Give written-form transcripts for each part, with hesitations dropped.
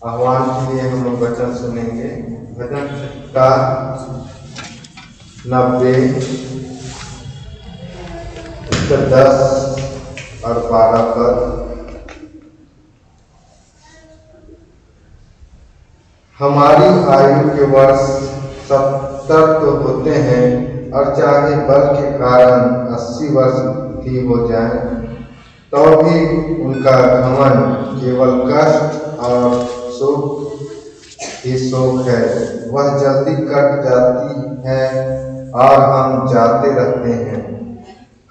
आह्वान के लिए हम वचन सुनेंगे। भजन का 90, उसका 10 और 12 पद। हमारी आयु के वर्ष 70 तो होते हैं, और चाहे बल के कारण 80 वर्ष भी हो जाए, तो भी उनका घमंड केवल कष्ट और शोक ही शोक है। वह जल्दी कट जाती है और हम जाते रहते हैं।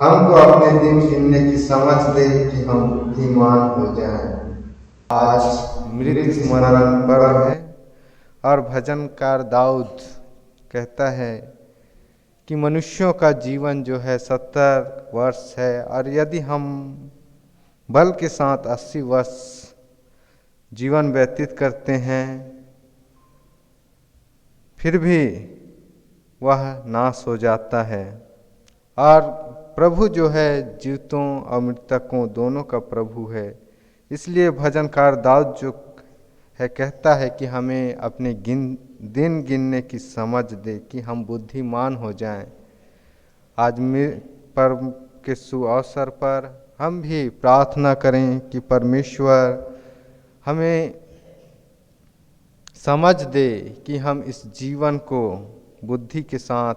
हमको अपने दिन गिनने की समझ दे कि हम बुद्धिमान हो जाएं। आज मृत स्मरण पर्व है और भजनकार दाऊद कहता है कि मनुष्यों का जीवन जो है 70 वर्ष है, और यदि हम बल के साथ 80 वर्ष जीवन व्यतीत करते हैं, फिर भी वह नाश हो जाता है। और प्रभु जो है जीवितों और मृतकों दोनों का प्रभु है। इसलिए भजनकार दाऊद जो है कहता है कि हमें अपने दिन गिनने की समझ दे कि हम बुद्धिमान हो जाएं। आज पर्व के शुभ अवसर पर हम भी प्रार्थना करें कि परमेश्वर हमें समझ दे कि हम इस जीवन को बुद्धि के साथ,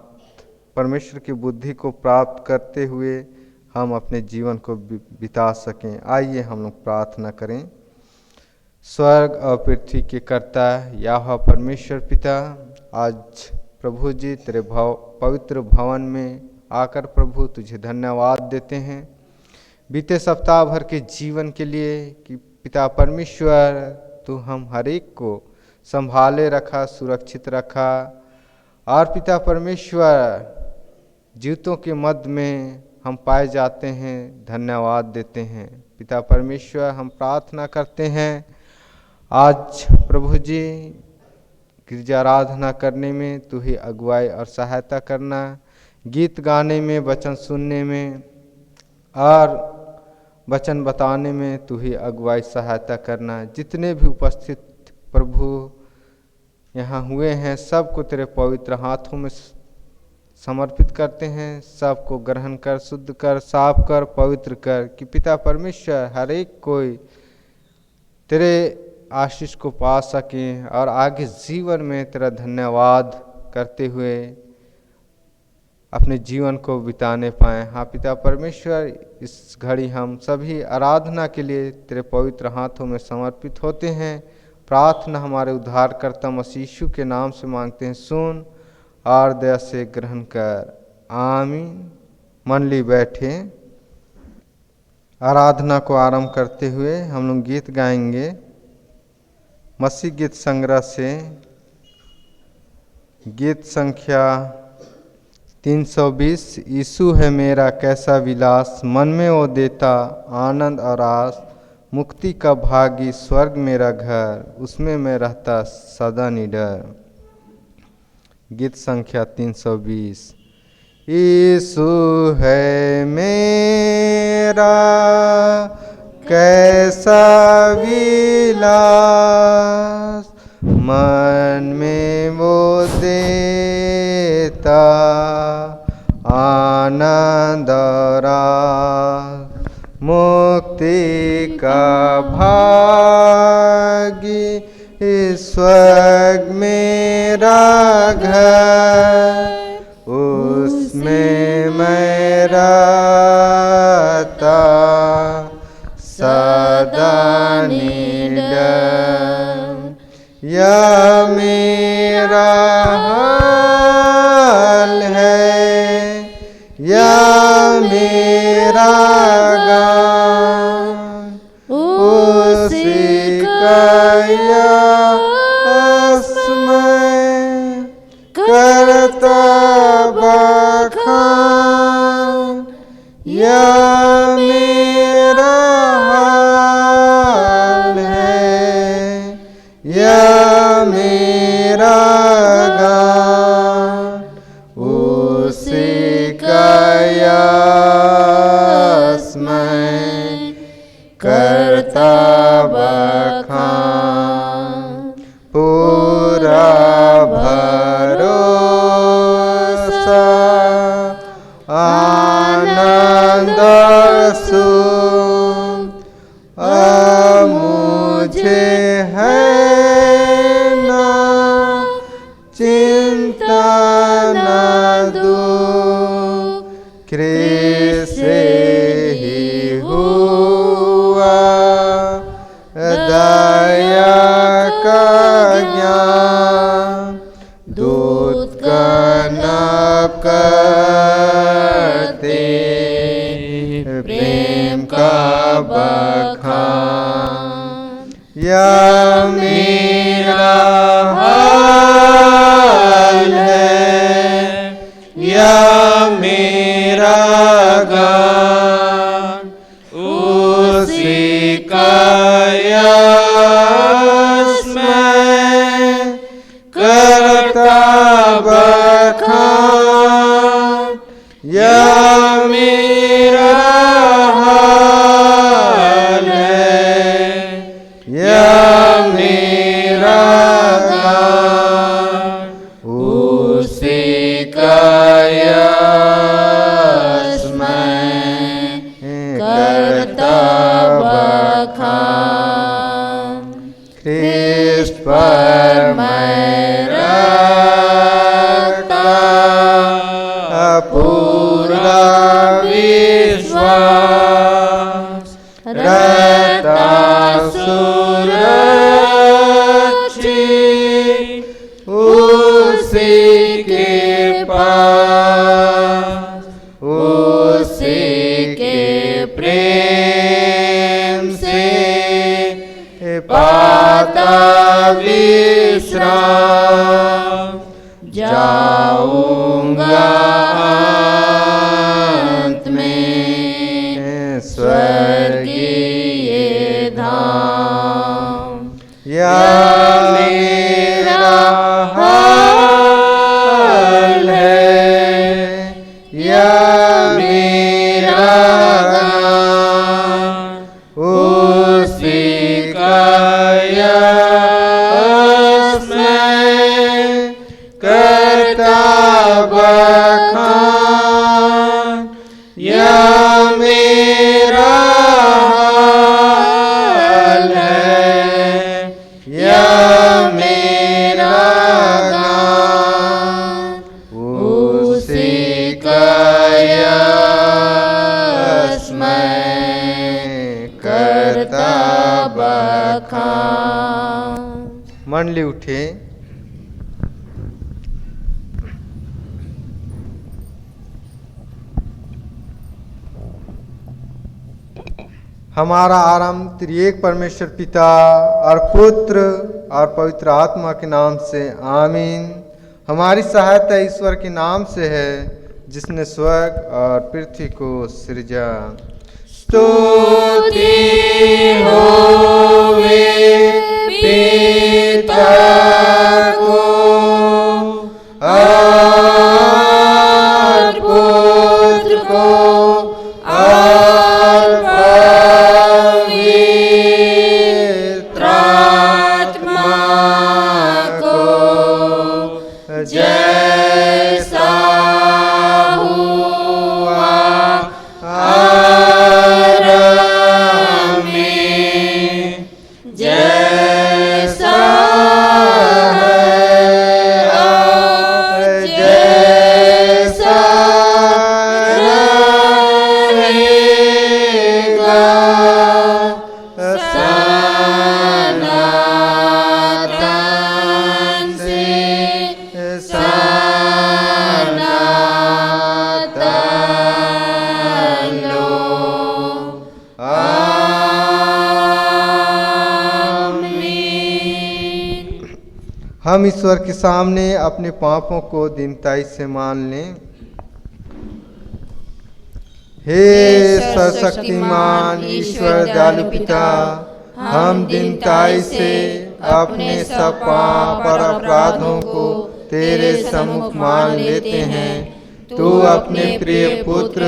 परमेश्वर की बुद्धि को प्राप्त करते हुए हम अपने जीवन को बिता सकें। आइए हम लोग प्रार्थना करें। स्वर्ग और पृथ्वी के कर्ता यहोवा परमेश्वर पिता, आज प्रभु जी तेरे पवित्र भवन में आकर प्रभु तुझे धन्यवाद देते हैं बीते सप्ताह भर के जीवन के लिए कि पिता परमेश्वर तू हम हर एक को संभाले रखा, सुरक्षित रखा। और पिता परमेश्वर जीवितों के मध्य में हम पाए जाते हैं, धन्यवाद देते हैं। पिता परमेश्वर हम प्रार्थना करते हैं आज प्रभु जी गिरजा आराधना करने में तू ही अगुवाई और सहायता करना, गीत गाने में, वचन सुनने में और वचन बताने में तू ही अगुवाई सहायता करना। जितने भी उपस्थित प्रभु यहाँ हुए हैं सबको तेरे पवित्र हाथों में समर्पित करते हैं। सबको ग्रहण कर, शुद्ध कर, साफ कर, पवित्र कर कि पिता परमेश्वर हर एक कोई तेरे आशीष को पा सकें और आगे जीवन में तेरा धन्यवाद करते हुए अपने जीवन को बिताने पाएँ। हाँ पिता परमेश्वर, इस घड़ी हम सभी आराधना के लिए तेरे पवित्र हाथों में समर्पित होते हैं। प्रार्थना हमारे उद्धारकर्ता मसीह यीशु के नाम से मांगते हैं, सुन और दया से ग्रहण कर, आमीन। मंडली बैठे। आराधना को आरंभ करते हुए हम लोग गीत गाएंगे मसीह गीत संग्रह से, गीत संख्या 320। यीशु है मेरा कैसा विलास, मन में वो देता आनंद और आस, मुक्ति का भागी स्वर्ग मेरा घर, उसमें मैं रहता सदा निडर। गीत संख्या 320। यीशु है मेरा कैसा विलास, मन में वो देता आनंद और आस, मुक्ति का भागी स्वर्ग मेरा घर, उसमें मैं रहता सदा निडर। यह मेरा हाल है, यह मेरा गान, उसी का यश मैं करता बखान। यह मेरा हाल है, यह मेरा गान, उसी का यश मैं करता बखान। सुख मुझे है ना चिंता न दुख, कृष्ण ही हुआ दया का ज्ञान, दूत कनप करते प्रेम का बखान। या मेरा हाल है या मेरा गान, उसी का यश मैं करता बखान। या मेरा हाल है या मेरा गान, उसी का यश मैं करता बखान। कृष्ण पर मैं रखता पूरा विश्वास, रहता सुरक्षित उसी के पास, उसी के प्रेम से पाता विश्राम। जाऊंगा अंत में स्वर्गीय धाम। या मेरा हाल है या मेरा गान, उसी का यश मैं करता बखान। या मेरा हाल है या मेरा गान, उसी का यश मैं करता बखान। मंडली उठे। हमारा आरंभ त्रिएक परमेश्वर पिता और पुत्र और पवित्र आत्मा के नाम से आमीन। हमारी सहायता ईश्वर के नाम से है जिसने स्वर्ग और पृथ्वी को सृजा। स्तुति होवे पिता को और पुत्र को और पवित्र आत्मा को, जैसा हुआ आरंभ में, जैसा है अब, जैसा रहेगा सनातन से सनातन लोक। आमीन। हम ईश्वर के सामने अपने पापों को दीनताई से मान लें। हे सर्वशक्तिमान ईश्वर दयालु पिता, हम दीनताई से अपने सब पाप और अपराधों को तेरे सम्मुख मान लेते हैं। तू अपने प्रिय पुत्र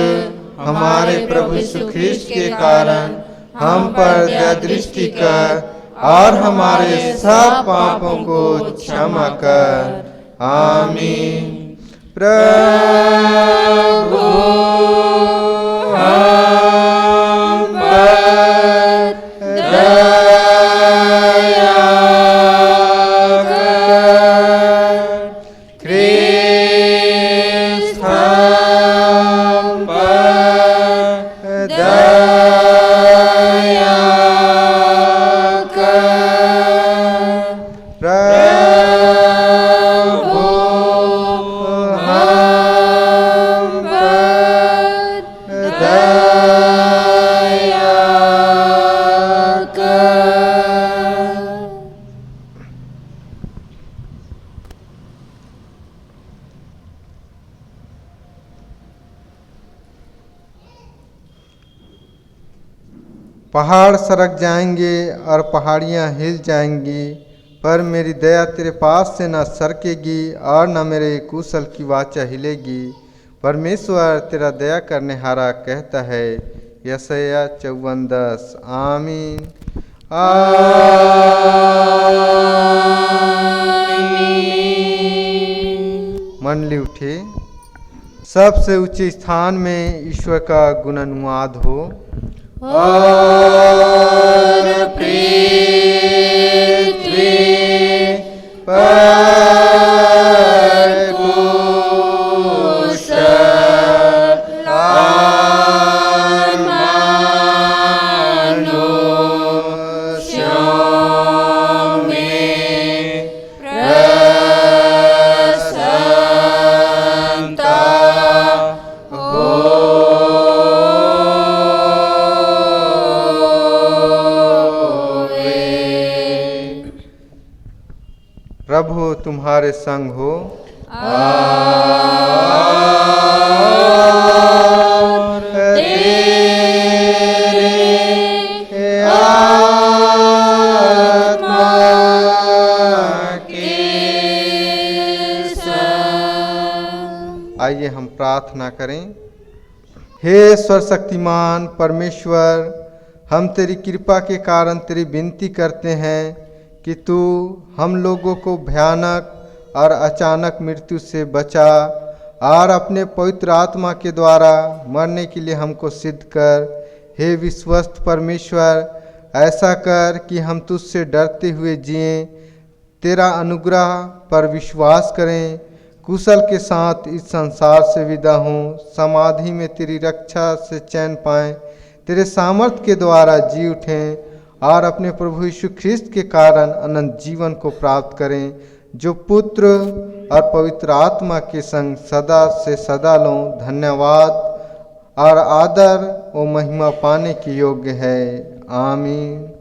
हमारे प्रभु यीशु ख्रिस्ट के कारण हम पर दया दृष्टि कर और हमारे सब पापों को क्षमा कर। आमीन। प्रभु पहाड़ सरक जाएंगे और पहाड़ियाँ हिल जाएंगी, पर मेरी दया तेरे पास से न सरकेगी और न मेरे कुशल की वाचा हिलेगी। परमेश्वर तेरा दया करने हारा कहता है। यशायाह 54:10। आमीन। मंडली उठे। सबसे ऊंचे स्थान में ईश्वर का गुणानुवाद हो। और पृथ्वी पर कुशल और मनुष्यों में प्रसन्नता हो। प्रभु तुम्हारे संग हो और तेरे आत्मा के संग। आइए हम प्रार्थना करें। हे सर्वशक्तिमान परमेश्वर, हम तेरी कृपा के कारण तेरी विनती करते हैं कि तू हम लोगों को भयानक और अचानक मृत्यु से बचा और अपने पवित्र आत्मा के द्वारा मरने के लिए हमको सिद्ध कर। हे विश्वस्त परमेश्वर, ऐसा कर कि हम तुझसे डरते हुए जिएं, तेरा अनुग्रह पर विश्वास करें, कुशल के साथ इस संसार से विदा हों, समाधि में तेरी रक्षा से चैन पाएं, तेरे सामर्थ्य के द्वारा जी उठें और अपने प्रभु यीशु ख्रिस्त के कारण अनंत जीवन को प्राप्त करें, जो पुत्र और पवित्र आत्मा के संग सदा से सदा लो धन्यवाद और आदर और महिमा पाने के योग्य है। आमीन।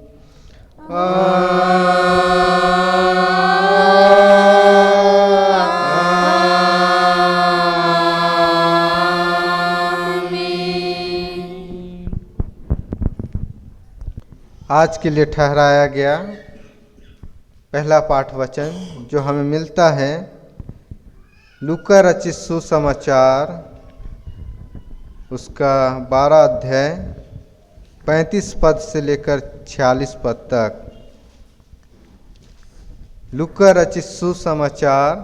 आज के लिए ठहराया गया पहला पाठ वचन जो हमें मिलता है लूका रचित सुसमाचार उसका 12 अध्याय 35 पद से लेकर 46 पद तक। लूका रचित सुसमाचार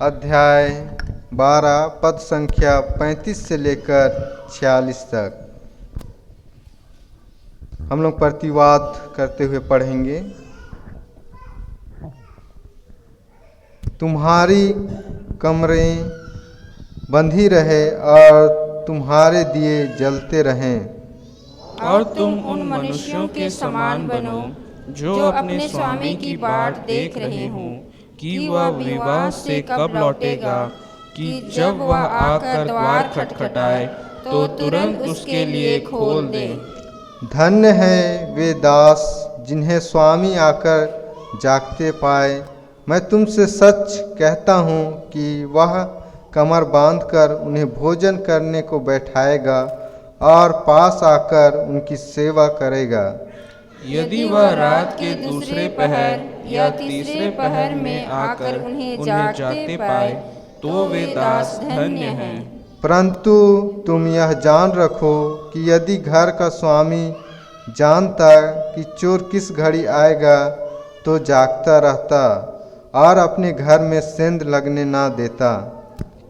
अध्याय 12 पद संख्या 35 से लेकर 46 तक हम लोग प्रतिवाद करते हुए पढ़ेंगे। तुम्हारी कमरें बंधी रहे और तुम्हारे दिए जलते रहें, और तुम उन मनुष्यों के समान बनो जो अपने स्वामी की बाट देख रहे हो कि वह विवाह से कब लौटेगा, कि जब वह आकर द्वार खटखटाए तो तुरंत उसके लिए खोल दे। धन्य है वे दास जिन्हें स्वामी आकर जागते पाए। मैं तुमसे सच कहता हूँ कि वह कमर बांधकर उन्हें भोजन करने को बैठाएगा और पास आकर उनकी सेवा करेगा। यदि वह रात के दूसरे पहर या तीसरे पहर में आकर उन्हें जागते पाए तो वे दास धन्य हैं। परंतु तुम यह जान रखो कि यदि घर का स्वामी जानता कि चोर किस घड़ी आएगा तो जागता रहता और अपने घर में सेंध लगने ना देता।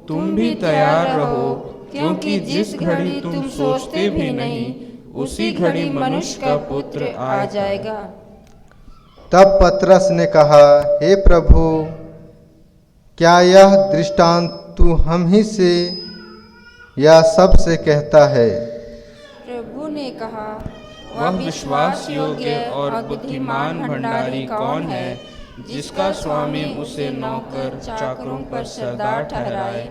तुम भी तैयार रहो, क्योंकि जिस घड़ी तुम सोचते भी नहीं उसी घड़ी मनुष्य का पुत्र आ जाएगा। तब पतरस ने कहा, हे प्रभु, क्या यह दृष्टांत तू हम ही से या सब से कहता है? प्रभु ने कहा, वह विश्वास योग्य और बुद्धिमान भंडारी कौन है, जिसका स्वामी उसे नौकर चाकरों पर सरदार ठहराए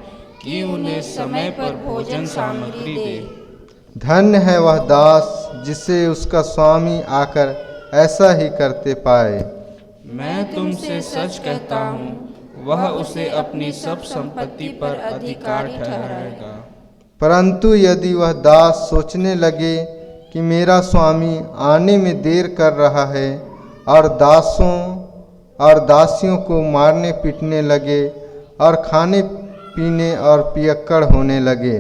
कि उन्हें समय पर भोजन सामग्री दे। धन्य है वह दास जिसे उसका स्वामी आकर ऐसा ही करते पाए। मैं तुमसे सच कहता हूँ, वह उसे अपनी सब संपत्ति पर अधिकारी ठहराएगा। परंतु यदि वह दास सोचने लगे कि मेरा स्वामी आने में देर कर रहा है और दासियों को मारने पीटने लगे और खाने पीने और पियक्कड़ होने लगे,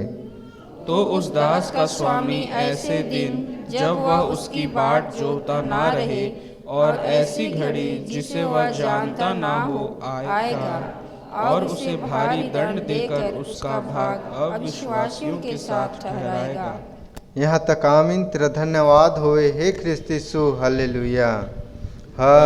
तो उस दास का स्वामी ऐसे दिन जब वह उसकी बाट जोहता ना रहे और ऐसी घड़ी जिसे वह जानता ना हो आएगा और उसे भारी दंड देकर उसका भाग अविश्वासियों के साथ ठहराएगा। यहाँ तक आमीन। तेरा धन्यवाद होए हे ख्रिस्त यीशु। हालेलुया हालेलुया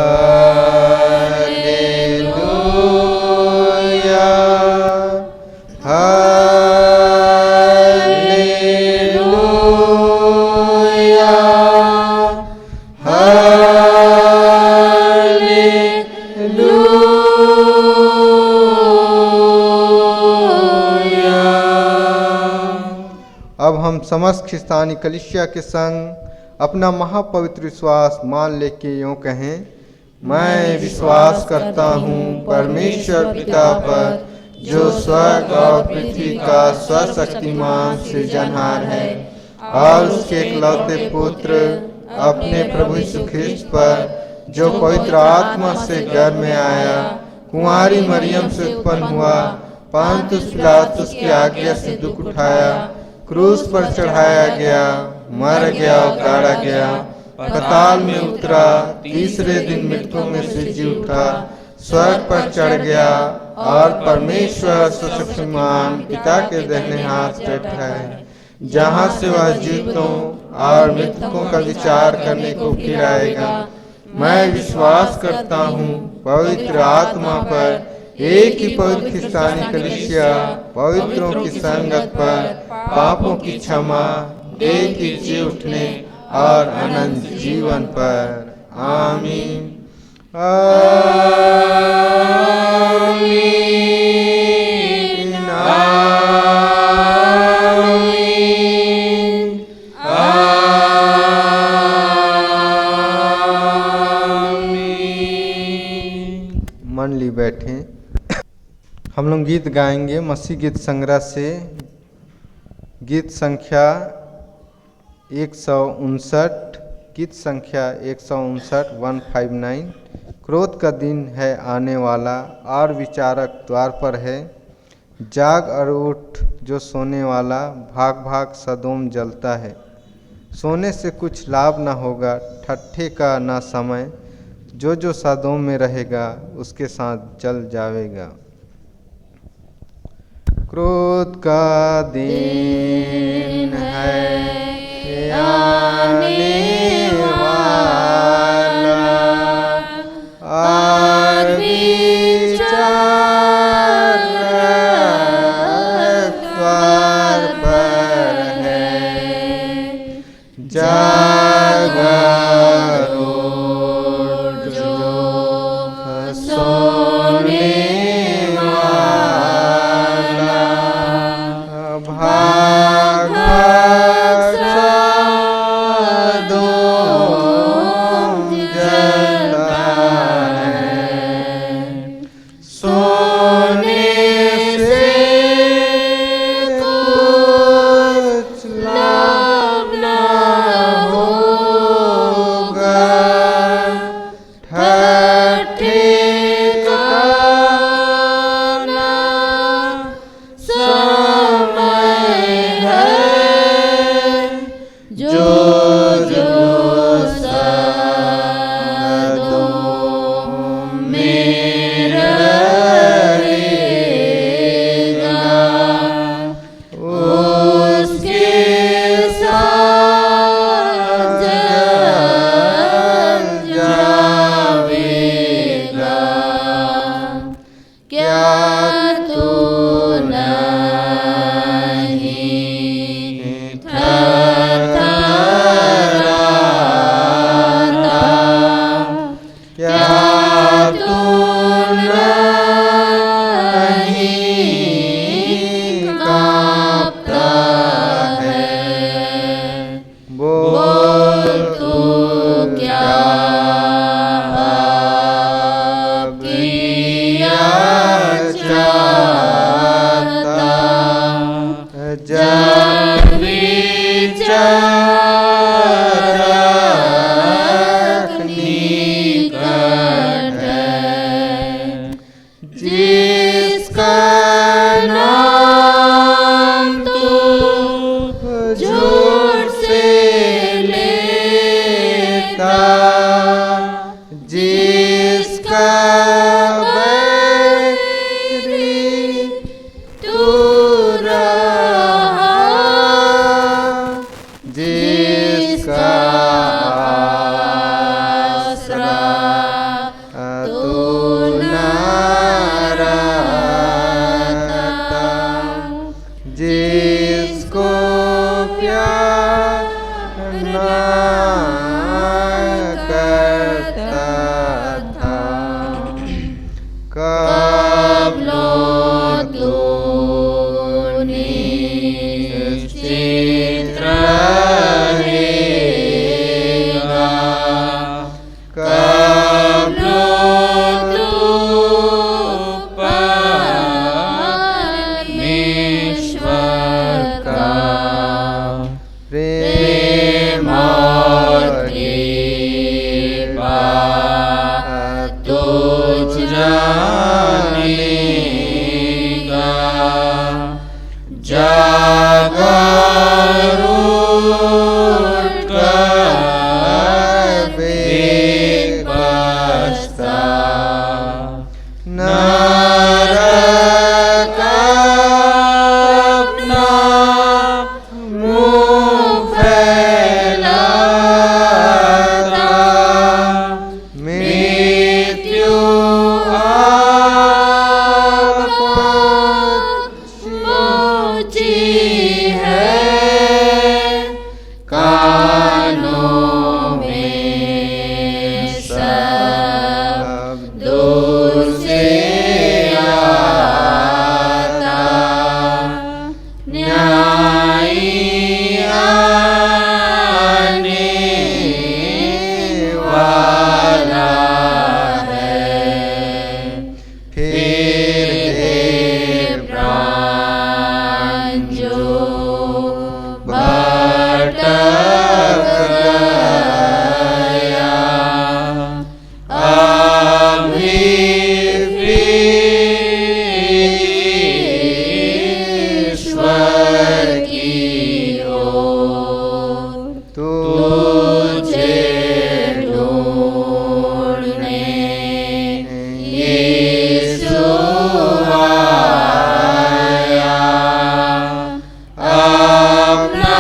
अब हम समस्त ख्रिस्तानी कलीसिया के संग अपना महापवित्र विश्वास मान लेके यूँ कहें, मैं विश्वास करता हूँ परमेश्वर पिता पर, जो स्वर्ग और पृथ्वी का सर्वशक्तिमान सृजनहार है, और उसके इकलौते पुत्र अपने प्रभु यीशु ख्रिस्त पर, जो पवित्र आत्मा से गर्भ में आया, कुंवारी मरियम से उत्पन्न हुआ, पंतुस पिलातुस की आज्ञा से दुख उठाया, क्रूस पर चढ़ाया गया, मर गया और गाड़ा गया, पाताल में उतरा, तीसरे दिन मृतकों में से जी उठा, स्वर्ग पर चढ़ गया और परमेश्वर सर्वशक्तिमान पिता के दाहिने हाथ बैठा है, जहाँ से वह जीवितों और मृतकों का विचार करने को फिर आएगा। मैं विश्वास करता हूँ पवित्र आत्मा पर, एक ही पवित्र ख्रिस्तानी कलीसिया, पवित्रों की संगत पर, पापों की क्षमा, एक ही जी उठने और अनंत जीवन पर। आमीन आमीन आमीन। मंडली बैठें। हम लोग गीत गाएंगे मसीह गीत संग्रह से, गीत संख्या 159, गीत संख्या 159 159। क्रोध का दिन है आने वाला और विचारक द्वार पर है, जाग और उठ जो सोने वाला, भाग भाग सदोम जलता है। सोने से कुछ लाभ न होगा, ठट्ठे का ना समय, जो सदोम में रहेगा उसके साथ जल जाएगा। क्रोध का दिन है आने वाला और विचारक द्वार पर है, जाग और उठ जो सोने भाग भाग सदोम जलता है। सोने से कुछ लाभ न होगा, ठट्ठे का ना था बोल तू क्या अब किया चाहता, जब विचारक निकट है, जिसका नाम तू झूठ से लेता, जिसका बैरी तू रहा, जिसका आसरा तू न रहता, जिसको प्यार न करता था, कब लो तू निश्चित रहेगा, कब लो तू परमेश्वर का प्रेम और कृपा तुझ जानेगा, जागर उठकर बेबस्ता, नरक अपना मुँह फैलाता, मृत्यु पहुँची है, कानों में सब दूर से आता, न्यायी आने वाला है, फिर हे प्राण जो भटक गया, अभी ईश्वर की ओर तुझे ढूंढने यीशु आया, अपना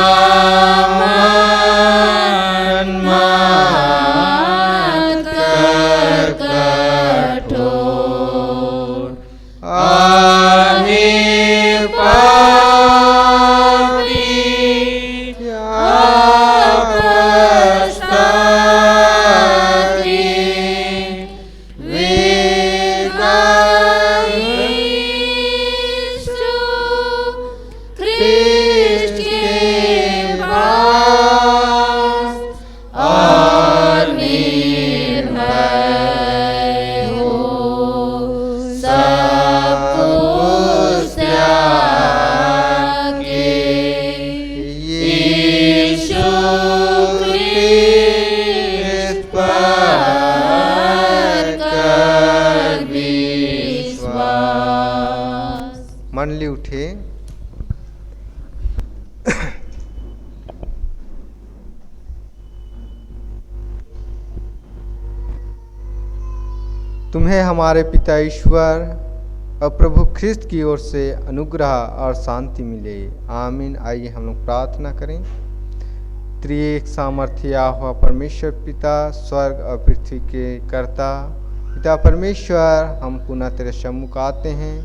मन मत कर कठोर, आहे पापी अपस्तारी, यीशु ख्रिस्त के पास और निर्भय हो, सब कुछ त्याग के यीशु ख्रिस्त पर कर विश्वास। मंडली उठे। तुम्हें हमारे पिता ईश्वर और प्रभु ख्रिस्त की ओर से अनुग्रह और शांति मिले, आमीन। आइए हम लोग प्रार्थना करें। त्रिएक सामर्थ्य हुआ परमेश्वर पिता, स्वर्ग और पृथ्वी के कर्ता पिता परमेश्वर, हम पुनः तेरे सम्मुख आते हैं।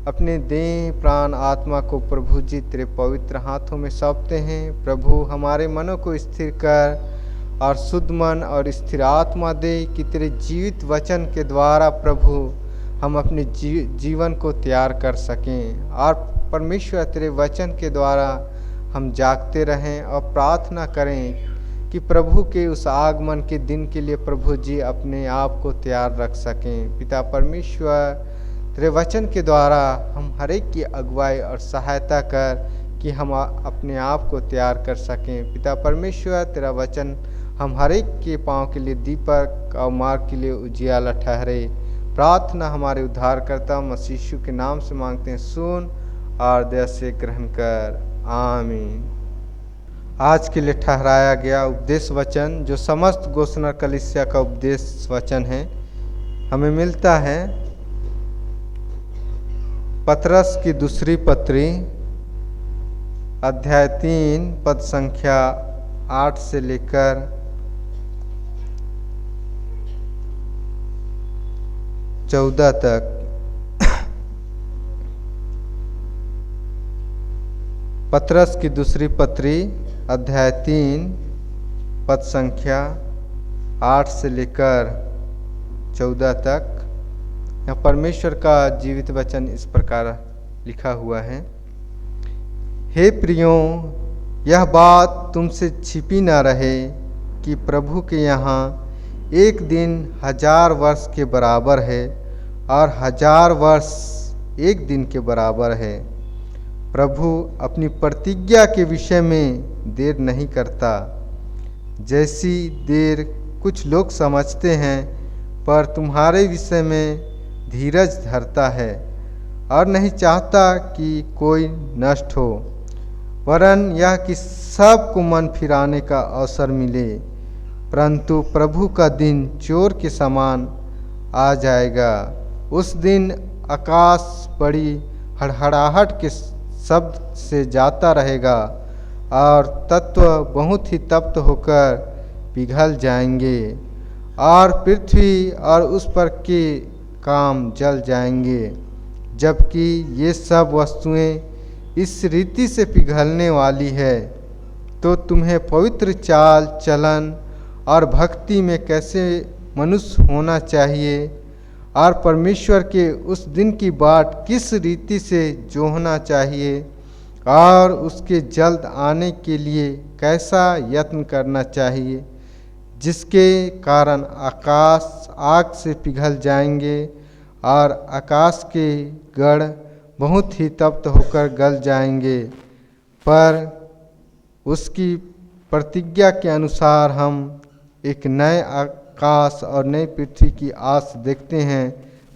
अपने देह प्राण आत्मा को प्रभु जी तेरे पवित्र हाथों में सौंपते हैं। प्रभु हमारे मनों को स्थिर कर और शुद्ध मन और स्थिर आत्मा दे कि तेरे जीवित वचन के द्वारा प्रभु हम अपने जीवन को तैयार कर सकें और परमेश्वर तेरे वचन के द्वारा हम जागते रहें और प्रार्थना करें कि प्रभु के उस आगमन के दिन के लिए प्रभु जी अपने आप को तैयार रख सकें। पिता परमेश्वर, तेरे वचन के द्वारा हम हर एक की अगुवाई और सहायता कर कि हम अपने आप को तैयार कर सकें। पिता परमेश्वर, तेरा वचन हम हर एक के पाँव के लिए दीपक और मार्ग के लिए उजियाला ठहरे। प्रार्थना हमारे उद्धारकर्ता मसीह यीशु के नाम से मांगते हैं, सुन और दया से ग्रहण कर, आमीन। आज के लिए ठहराया गया उपदेश वचन, जो समस्त गोस्नर कलीसिया का उपदेश वचन है, हमें मिलता है पतरस की दूसरी पत्री अध्याय 3 पद संख्या 8 से लेकर 14 तक। पतरस की दूसरी पत्री अध्याय 3 पद संख्या 8 से लेकर 14 तक। यहाँ परमेश्वर का जीवित वचन इस प्रकार लिखा हुआ है। हे प्रियों, यह बात तुमसे छिपी न रहे कि प्रभु के यहाँ एक दिन 1000 वर्ष के बराबर है और 1000 वर्ष एक दिन के बराबर है। प्रभु अपनी प्रतिज्ञा के विषय में देर नहीं करता, जैसी देर कुछ लोग समझते हैं, पर तुम्हारे विषय में धीरज धरता है और नहीं चाहता कि कोई नष्ट हो, वरन यह कि सबको मन फिराने का अवसर मिले। परंतु प्रभु का दिन चोर के समान आ जाएगा। उस दिन आकाश बड़ी हड़हड़ाहट के शब्द से जाता रहेगा और तत्व बहुत ही तप्त होकर पिघल जाएंगे और पृथ्वी और उस पर के काम जल जाएंगे। जबकि ये सब वस्तुएं इस रीति से पिघलने वाली है, तो तुम्हें पवित्र चाल चलन और भक्ति में कैसे मनुष्य होना चाहिए और परमेश्वर के उस दिन की बाट किस रीति से जोहना चाहिए और उसके जल्द आने के लिए कैसा यत्न करना चाहिए, जिसके कारण आकाश आग से पिघल जाएंगे और आकाश के गढ़ बहुत ही तप्त होकर गल जाएंगे। पर उसकी प्रतिज्ञा के अनुसार हम एक नए आकाश और नई पृथ्वी की आस देखते हैं,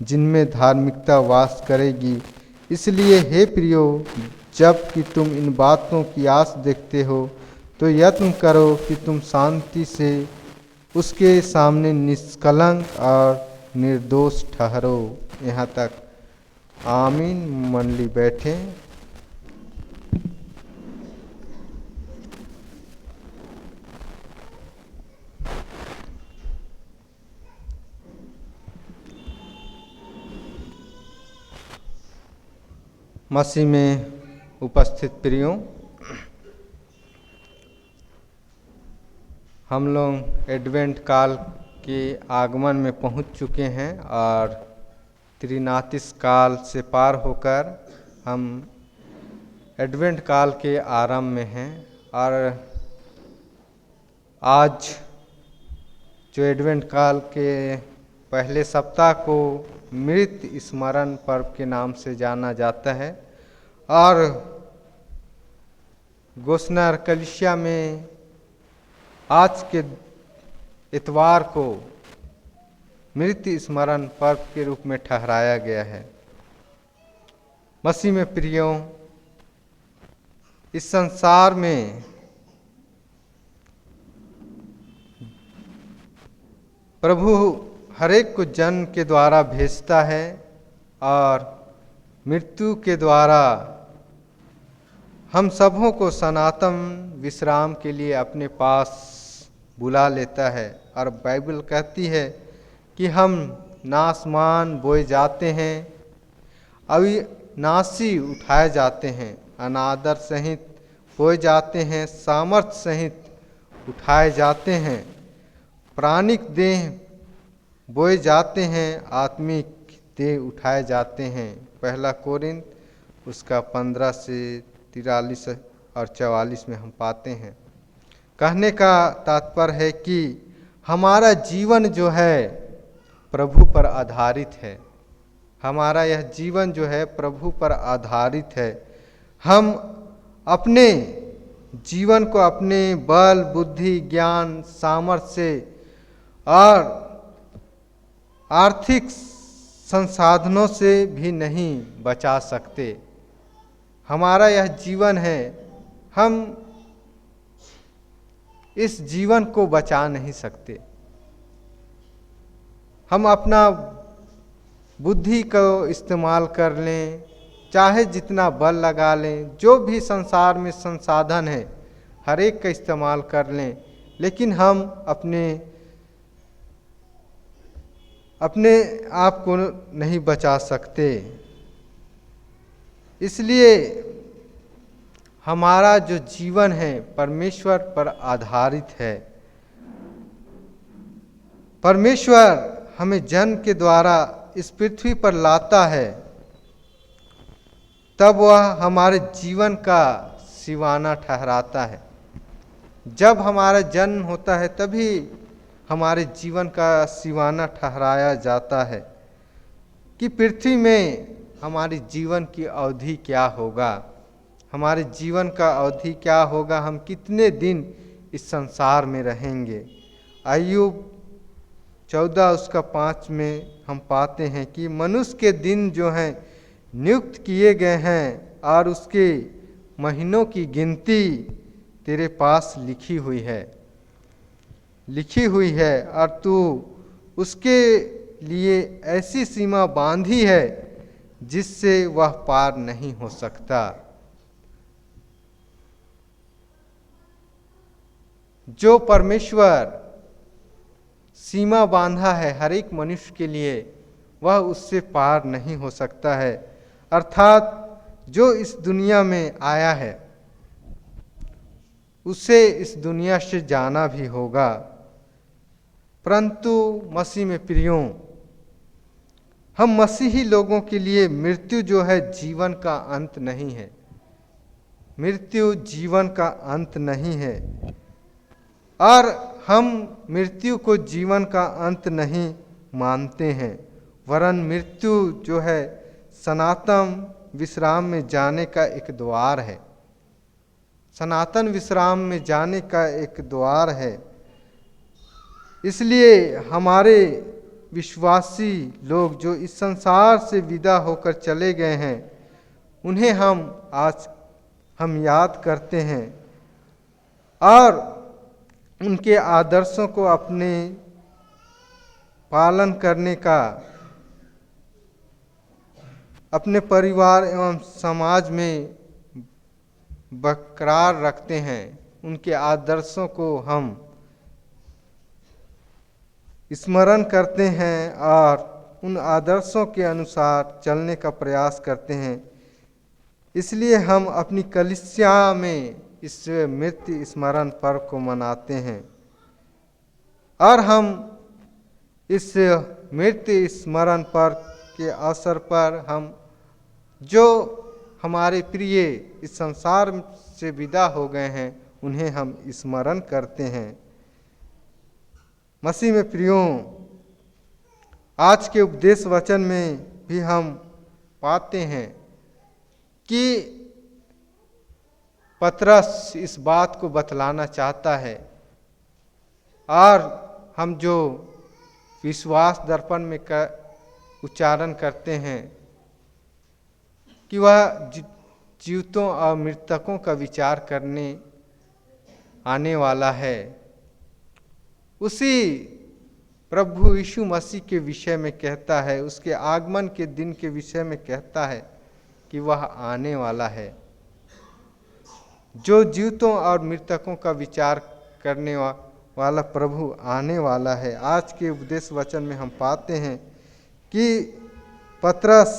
जिनमें धार्मिकता वास करेगी। इसलिए हे प्रियो, जब कि तुम इन बातों की आस देखते हो, तो यत्न करो कि तुम शांति से उसके सामने निष्कलंक और निर्दोष ठहरो। यहाँ तक, आमीन। मंडली बैठे। मसीह में उपस्थित प्रियों, हम लोग एडवेंट काल के आगमन में पहुंच चुके हैं और त्रिनातिस काल से पार होकर हम एडवेंट काल के आरंभ में हैं। और आज जो एडवेंट काल के पहले सप्ताह को मृत स्मरण पर्व के नाम से जाना जाता है, और गोस्नर कलीसिया में आज के इतवार को मृत स्मरण पर्व के रूप में ठहराया गया है। मसीह में प्रियों, इस संसार में प्रभु हरेक को जन्म के द्वारा भेजता है और मृत्यु के द्वारा हम सबों को सनातन विश्राम के लिए अपने पास बुला लेता है। और बाइबल कहती है कि हम नासमान बोए जाते हैं, अविनाशी उठाए जाते हैं, अनादर सहित बोए जाते हैं, सामर्थ्य सहित उठाए जाते हैं, प्राणिक देह बोए जाते हैं, आत्मिक देह उठाए जाते हैं। पहला कोरिन्थ उसका 15 से 43 और 44 में हम पाते हैं। कहने का तात्पर्य है कि हमारा जीवन जो है प्रभु पर आधारित है। हमारा यह जीवन जो है प्रभु पर आधारित है। हम अपने जीवन को अपने बल, बुद्धि, ज्ञान, सामर्थ्य से और आर्थिक संसाधनों से भी नहीं बचा सकते। हमारा यह जीवन है, हम इस जीवन को बचा नहीं सकते। हम अपना बुद्धि को इस्तेमाल कर लें, चाहे जितना बल लगा लें, जो भी संसार में संसाधन है हर एक का इस्तेमाल कर लें, लेकिन हम अपने आप को नहीं बचा सकते। इसलिए हमारा जो जीवन है परमेश्वर पर आधारित है। परमेश्वर हमें जन्म के द्वारा इस पृथ्वी पर लाता है, तब वह हमारे जीवन का सिवाना ठहराता है। जब हमारा जन्म होता है तभी हमारे जीवन का सिवाना ठहराया जाता है कि पृथ्वी में हमारे जीवन की अवधि क्या होगा, हमारे जीवन का अवधि क्या होगा, हम कितने दिन इस संसार में रहेंगे। अय्यूब 14:5 में हम पाते हैं कि मनुष्य के दिन जो हैं नियुक्त किए गए हैं और उसके महीनों की गिनती तेरे पास लिखी हुई है और तू उसके लिए ऐसी सीमा बांधी है जिससे वह पार नहीं हो सकता। जो परमेश्वर सीमा बांधा है हर एक मनुष्य के लिए, वह उससे पार नहीं हो सकता है। अर्थात जो इस दुनिया में आया है उसे इस दुनिया से जाना भी होगा। परंतु मसीह में प्रियों, हम मसीही लोगों के लिए मृत्यु जो है जीवन का अंत नहीं है। मृत्यु जीवन का अंत नहीं है और हम मृत्यु को जीवन का अंत नहीं मानते हैं, वरन मृत्यु जो है सनातन विश्राम में जाने का एक द्वार है। सनातन विश्राम में जाने का एक द्वार है। इसलिए हमारे विश्वासी लोग जो इस संसार से विदा होकर चले गए हैं, उन्हें आज हम याद करते हैं और उनके आदर्शों को अपने पालन करने का अपने परिवार एवं समाज में बरकरार रखते हैं। उनके आदर्शों को हम स्मरण करते हैं और उन आदर्शों के अनुसार चलने का प्रयास करते हैं। इसलिए हम अपनी कलीसिया में इस मृत्यु स्मरण पर्व को मनाते हैं और हम इस मृत्यु स्मरण पर्व के अवसर पर हम जो हमारे प्रिय इस संसार से विदा हो गए हैं उन्हें हम स्मरण करते हैं। मसीह में प्रियों, आज के उपदेश वचन में भी हम पाते हैं कि पतरस इस बात को बतलाना चाहता है और हम जो विश्वास दर्पण में उच्चारण करते हैं कि वह जीवितों और मृतकों का विचार करने आने वाला है, उसी प्रभु यीशु मसीह के विषय में कहता है, उसके आगमन के दिन के विषय में कहता है कि वह आने वाला है। जो जीवितों और मृतकों का विचार करने वाला प्रभु आने वाला है। आज के उपदेश वचन में हम पाते हैं कि पतरस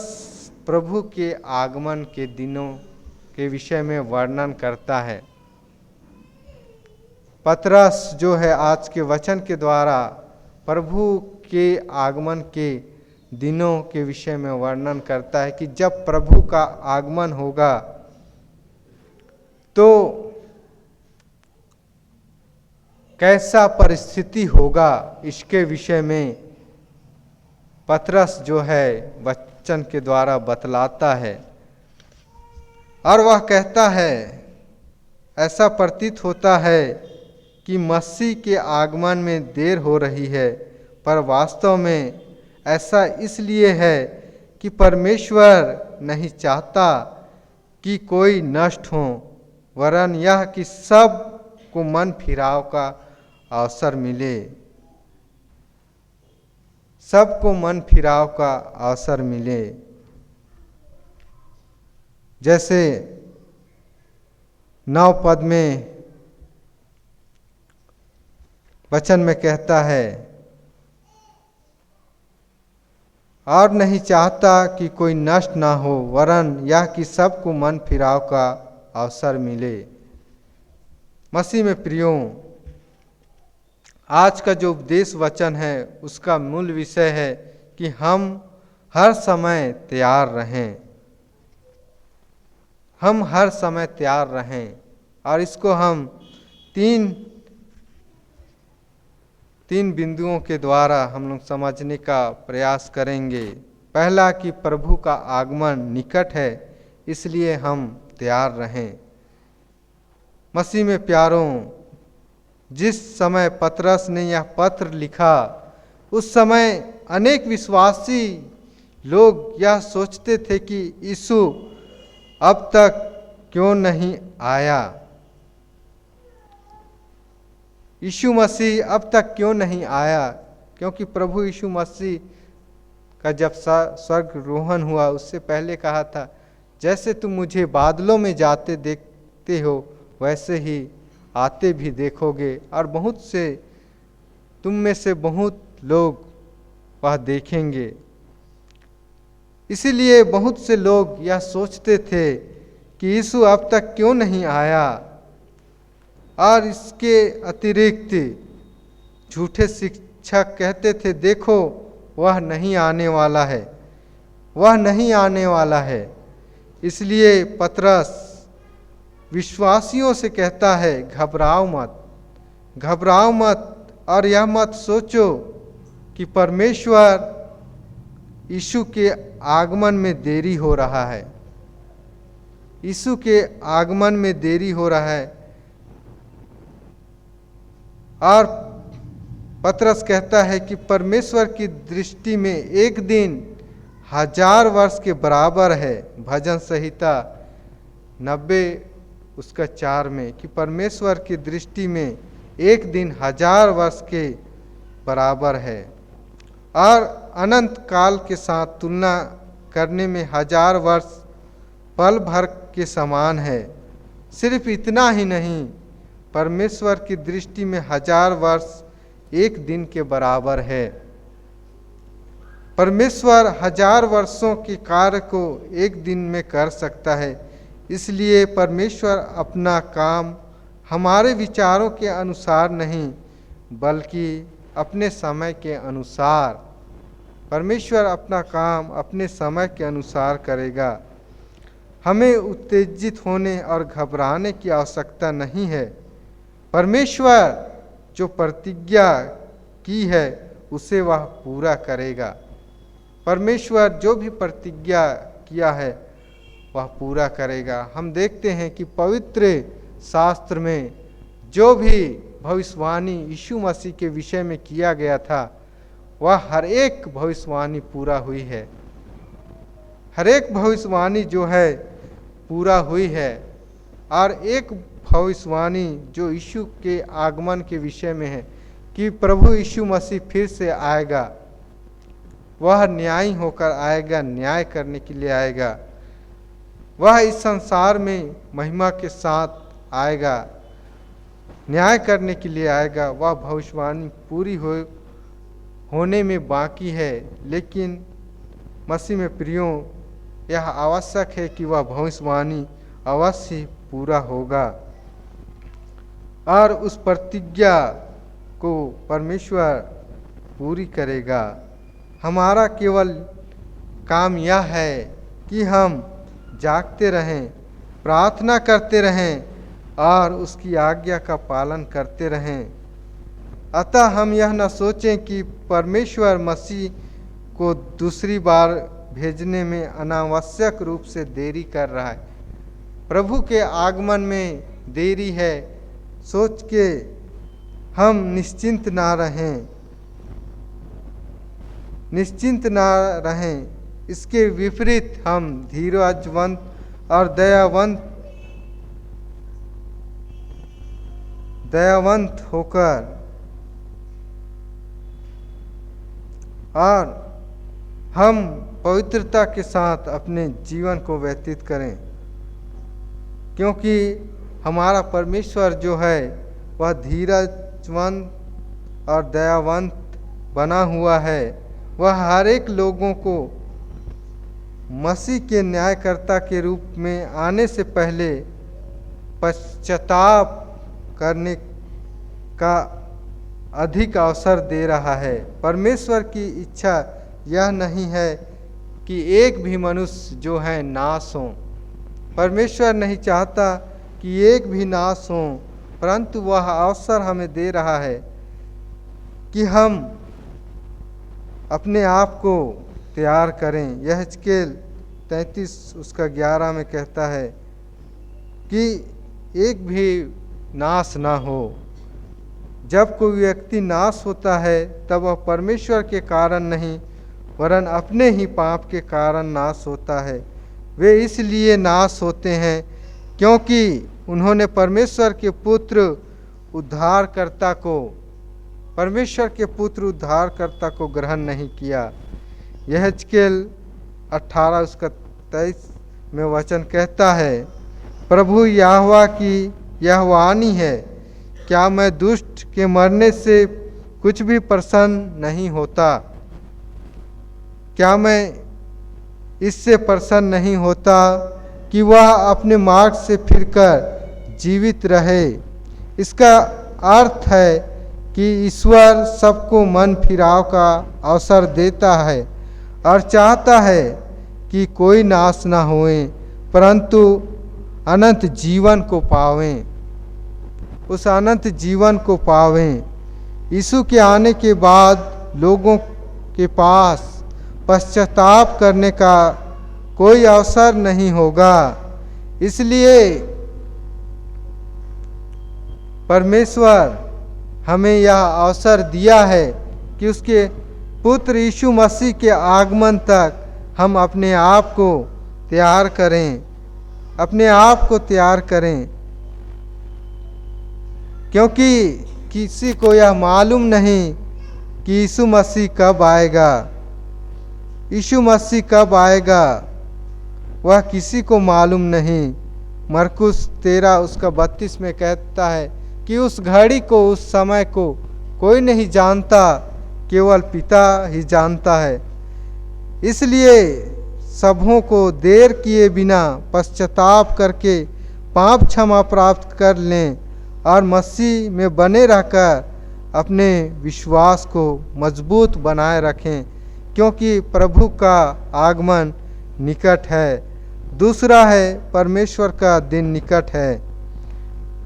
प्रभु के आगमन के दिनों के विषय में वर्णन करता है। पतरस जो है आज के वचन के द्वारा प्रभु के आगमन के दिनों के विषय में वर्णन करता है कि जब प्रभु का आगमन होगा तो कैसा परिस्थिति होगा, इसके विषय में पतरस जो है वचन के द्वारा बतलाता है। और वह कहता है, ऐसा प्रतीत होता है कि मसीह के आगमन में देर हो रही है, पर वास्तव में ऐसा इसलिए है कि परमेश्वर नहीं चाहता कि कोई नष्ट हो, वरन यह कि सब को मन फिराव का अवसर मिले, सबको मन फिराव का अवसर मिले। जैसे 9 पद में वचन में कहता है, और नहीं चाहता कि कोई नष्ट ना हो, वरन यह कि सबको मन फिराव का अवसर मिले। मसीह में प्रियो, आज का जो उपदेश वचन है उसका मूल विषय है कि हम हर समय तैयार रहें, हम हर समय तैयार रहें। और इसको हम तीन बिंदुओं के द्वारा हम लोग समझने का प्रयास करेंगे। पहला कि प्रभु का आगमन निकट है, इसलिए हम तैयार रहें। मसीह में प्यारों, जिस समय पतरस ने यह पत्र लिखा, उस समय अनेक विश्वासी लोग यह सोचते थे कि यीशु अब तक क्यों नहीं आया, यीशु मसीह अब तक क्यों नहीं आया। क्योंकि प्रभु यीशु मसीह का जब स्वर्गारोहण हुआ, उससे पहले कहा था, जैसे तुम मुझे बादलों में जाते देखते हो, वैसे ही आते भी देखोगे, और बहुत से तुम में से बहुत लोग वह देखेंगे। इसीलिए बहुत से लोग यह सोचते थे कि यीशु अब तक क्यों नहीं आया। और इसके अतिरिक्त झूठे शिक्षक कहते थे, देखो वह नहीं आने वाला है, वह नहीं आने वाला है। इसलिए पतरस विश्वासियों से कहता है, घबराओ मत, घबराओ मत, और यह मत सोचो कि परमेश्वर यीशु के आगमन में देरी हो रहा है, यीशु के आगमन में देरी हो रहा है। और पतरस कहता है कि परमेश्वर की दृष्टि में एक दिन 1000 वर्ष के बराबर है। भजन संहिता 90 उसका 4 में, कि परमेश्वर की दृष्टि में एक दिन 1000 वर्ष के बराबर है। और अनंत काल के साथ तुलना करने में 1000 वर्ष पल भर के समान है। सिर्फ इतना ही नहीं, परमेश्वर की दृष्टि में 1000 वर्ष एक दिन के बराबर है। परमेश्वर 1000 वर्षों के कार्य को एक दिन में कर सकता है। इसलिए परमेश्वर अपना काम हमारे विचारों के अनुसार नहीं, बल्कि अपने समय के अनुसार, परमेश्वर अपना काम अपने समय के अनुसार करेगा। हमें उत्तेजित होने और घबराने की आवश्यकता नहीं है। परमेश्वर जो प्रतिज्ञा की है उसे वह पूरा करेगा। परमेश्वर जो भी प्रतिज्ञा किया है वह पूरा करेगा। हम देखते हैं कि पवित्र शास्त्र में जो भी भविष्यवाणी यीशु मसीह के विषय में किया गया था, वह हर एक भविष्यवाणी पूरा हुई है। हर एक भविष्यवाणी जो है पूरा हुई है। और एक भविष्यवाणी जो यीशु के आगमन के विषय में है कि प्रभु यीशु मसीह फिर से आएगा, वह न्यायी होकर आएगा, न्याय करने के लिए आएगा। वह इस संसार में महिमा के साथ आएगा, न्याय करने के लिए आएगा। वह भविष्यवाणी पूरी होने में बाकी है, लेकिन मसीह में प्रियो, यह आवश्यक है कि वह भविष्यवाणी अवश्य पूरा होगा। और उस प्रतिज्ञा को परमेश्वर पूरी करेगा। हमारा केवल काम यह है कि हम जागते रहें, प्रार्थना करते रहें और उसकी आज्ञा का पालन करते रहें। अतः हम यह न सोचें कि परमेश्वर मसीह को दूसरी बार भेजने में अनावश्यक रूप से देरी कर रहा है। प्रभु के आगमन में देरी है सोच के हम निश्चिंत ना रहें। इसके विपरीत हम धीरजवंत और दयावंत होकर और हम पवित्रता के साथ अपने जीवन को व्यतीत करें, क्योंकि हमारा परमेश्वर जो है वह धीरजवंत और दयावंत बना हुआ है। वह हर एक लोगों को मसीह के न्यायकर्ता के रूप में आने से पहले पश्चाताप करने का अधिक अवसर दे रहा है। परमेश्वर की इच्छा यह नहीं है कि एक भी मनुष्य जो है नाश हो। परमेश्वर नहीं चाहता कि एक भी नाश हो, परंतु वह अवसर हमें दे रहा है कि हम अपने आप को तैयार करें। यह हिजकेल 33 उसका 11 में कहता है कि एक भी नाश ना हो। जब कोई व्यक्ति नाश होता है तब वह परमेश्वर के कारण नहीं वरन अपने ही पाप के कारण नाश होता है। वे इसलिए नाश होते हैं क्योंकि उन्होंने परमेश्वर के पुत्र उद्धारकर्ता को ग्रहण नहीं किया। यह हिजकेल 18 उसका 23 में वचन कहता है, प्रभु यहोवा की यह वाणी है, क्या मैं दुष्ट के मरने से कुछ भी प्रसन्न नहीं होता? क्या मैं इससे प्रसन्न नहीं होता कि वह अपने मार्ग से फिरकर जीवित रहे? इसका अर्थ है कि ईश्वर सबको मन फिराव का अवसर देता है और चाहता है कि कोई नाश ना होए परंतु अनंत जीवन को पावें। उस अनंत जीवन को पावें। यीशु के आने के बाद लोगों के पास पश्चाताप करने का कोई अवसर नहीं होगा। इसलिए परमेश्वर हमें यह अवसर दिया है कि उसके पुत्र यीशु मसीह के आगमन तक हम अपने आप को तैयार करें, क्योंकि किसी को यह मालूम नहीं कि यीशु मसीह कब आएगा। वह किसी को मालूम नहीं। मरकुस 13 उसका 32 में कहता है कि उस घड़ी को, उस समय को कोई नहीं जानता, केवल पिता ही जानता है। इसलिए सबों को देर किए बिना पश्चाताप करके पाप क्षमा प्राप्त कर लें और मसीह में बने रहकर अपने विश्वास को मजबूत बनाए रखें, क्योंकि प्रभु का आगमन निकट है। दूसरा है परमेश्वर का दिन निकट है।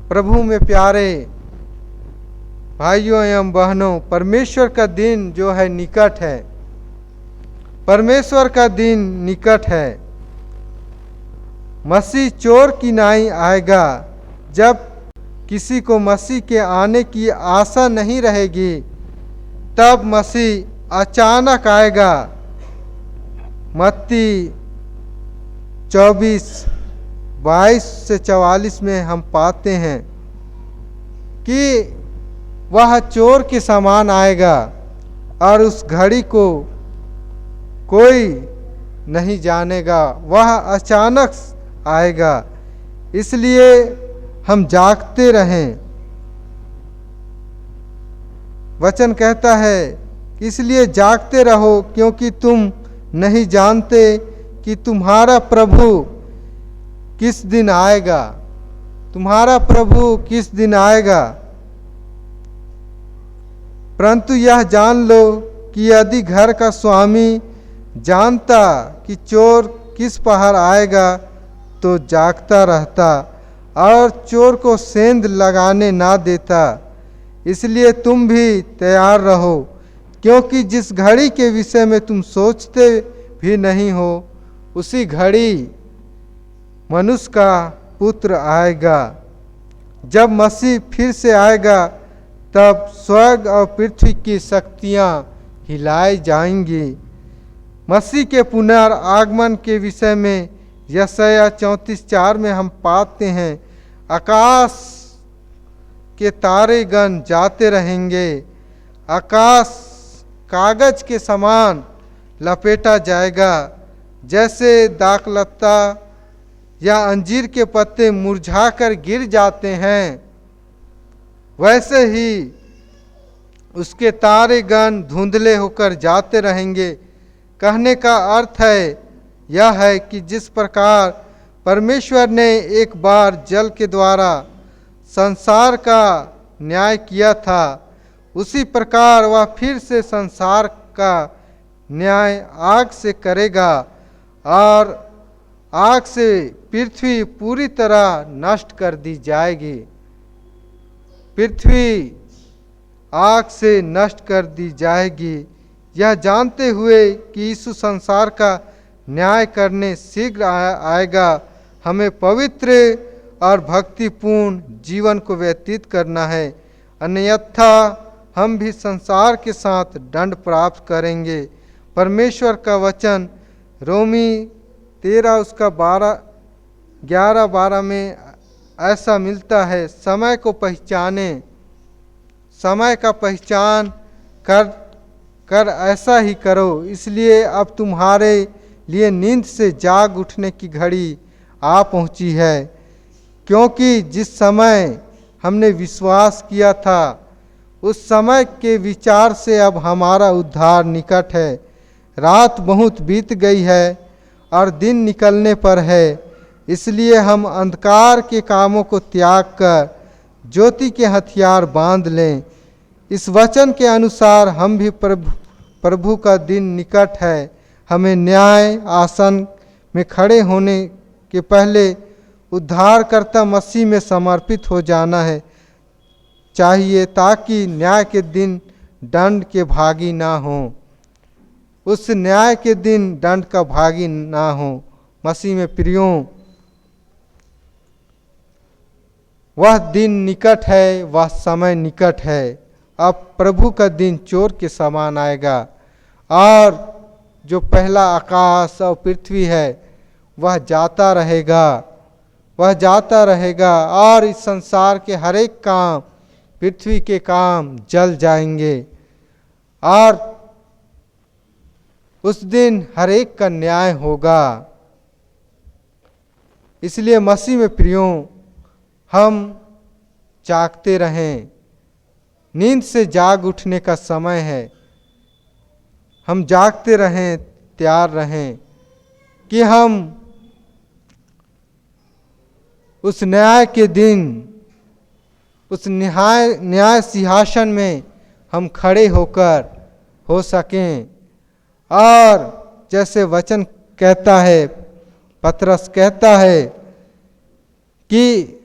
प्रभु में प्यारे भाइयों एवं बहनों, परमेश्वर का दिन जो है निकट है। परमेश्वर का दिन निकट है। मसीह चोर की नाई आएगा। जब किसी को मसीह के आने की आशा नहीं रहेगी तब मसीह अचानक आएगा। मत्ती 24:22 से 44 में हम पाते हैं कि वह चोर के समान आएगा और उस घड़ी को कोई नहीं जानेगा। वह अचानक आएगा। इसलिए हम जागते रहें। वचन कहता है इसलिए जागते रहो, क्योंकि तुम नहीं जानते कि तुम्हारा प्रभु किस दिन आएगा। परंतु यह जान लो कि यदि घर का स्वामी जानता कि चोर किस पहर आएगा तो जागता रहता और चोर को सेंध लगाने ना देता। इसलिए तुम भी तैयार रहो, क्योंकि जिस घड़ी के विषय में तुम सोचते भी नहीं हो, उसी घड़ी मनुष्य का पुत्र आएगा। जब मसीह फिर से आएगा, तब स्वर्ग और पृथ्वी की शक्तियाँ हिलाई जाएंगी। मसीह के पुनर्आगमन के विषय में यशायाह 34:4 में हम पाते हैं, आकाश के तारे गण जाते रहेंगे, आकाश कागज के समान लपेटा जाएगा। जैसे दाखलता या अंजीर के पत्ते मुरझाकर गिर जाते हैं, वैसे ही उसके तारे गण धुंधले होकर जाते रहेंगे। कहने का अर्थ यह है कि जिस प्रकार परमेश्वर ने एक बार जल के द्वारा संसार का न्याय किया था, उसी प्रकार वह फिर से संसार का न्याय आग से करेगा, और आग से पृथ्वी पूरी तरह नष्ट कर दी जाएगी। पृथ्वी आग से नष्ट कर दी जाएगी। यह जानते हुए कि यीशु संसार का न्याय करने शीघ्र आएगा, हमें पवित्र और भक्तिपूर्ण जीवन को व्यतीत करना है, अन्यथा हम भी संसार के साथ दंड प्राप्त करेंगे। परमेश्वर का वचन रोमी 13 उसका 11-12 में ऐसा मिलता है, समय को पहचाने, समय का पहचान कर ऐसा ही करो। इसलिए अब तुम्हारे लिए नींद से जाग उठने की घड़ी आ पहुंची है, क्योंकि जिस समय हमने विश्वास किया था, उस समय के विचार से अब हमारा उद्धार निकट है। रात बहुत बीत गई है और दिन निकलने पर है, इसलिए हम अंधकार के कामों को त्याग कर ज्योति के हथियार बांध लें। इस वचन के अनुसार हम भी प्रभु का दिन निकट है। हमें न्याय आसन में खड़े होने के पहले उद्धारकर्ता मसीह में समर्पित हो जाना है चाहिए, ताकि न्याय के दिन दंड के भागी ना हो। उस न्याय के दिन दंड का भागी ना हो। मसीह में प्रियों, वह दिन निकट है, वह समय निकट है। अब प्रभु का दिन चोर के समान आएगा, और जो पहला आकाश और पृथ्वी है वह जाता रहेगा, वह जाता रहेगा, और इस संसार के हर एक काम, पृथ्वी के काम जल जाएंगे, और उस दिन हर एक का न्याय होगा। इसलिए मसीह में प्रियों, हम जागते रहें। नींद से जाग उठने का समय है। हम जागते रहें, तैयार रहें कि हम उस न्याय के दिन, उस न्याय सिंहासन में हम खड़े होकर हो सकें। और जैसे वचन कहता है, पतरस कहता है कि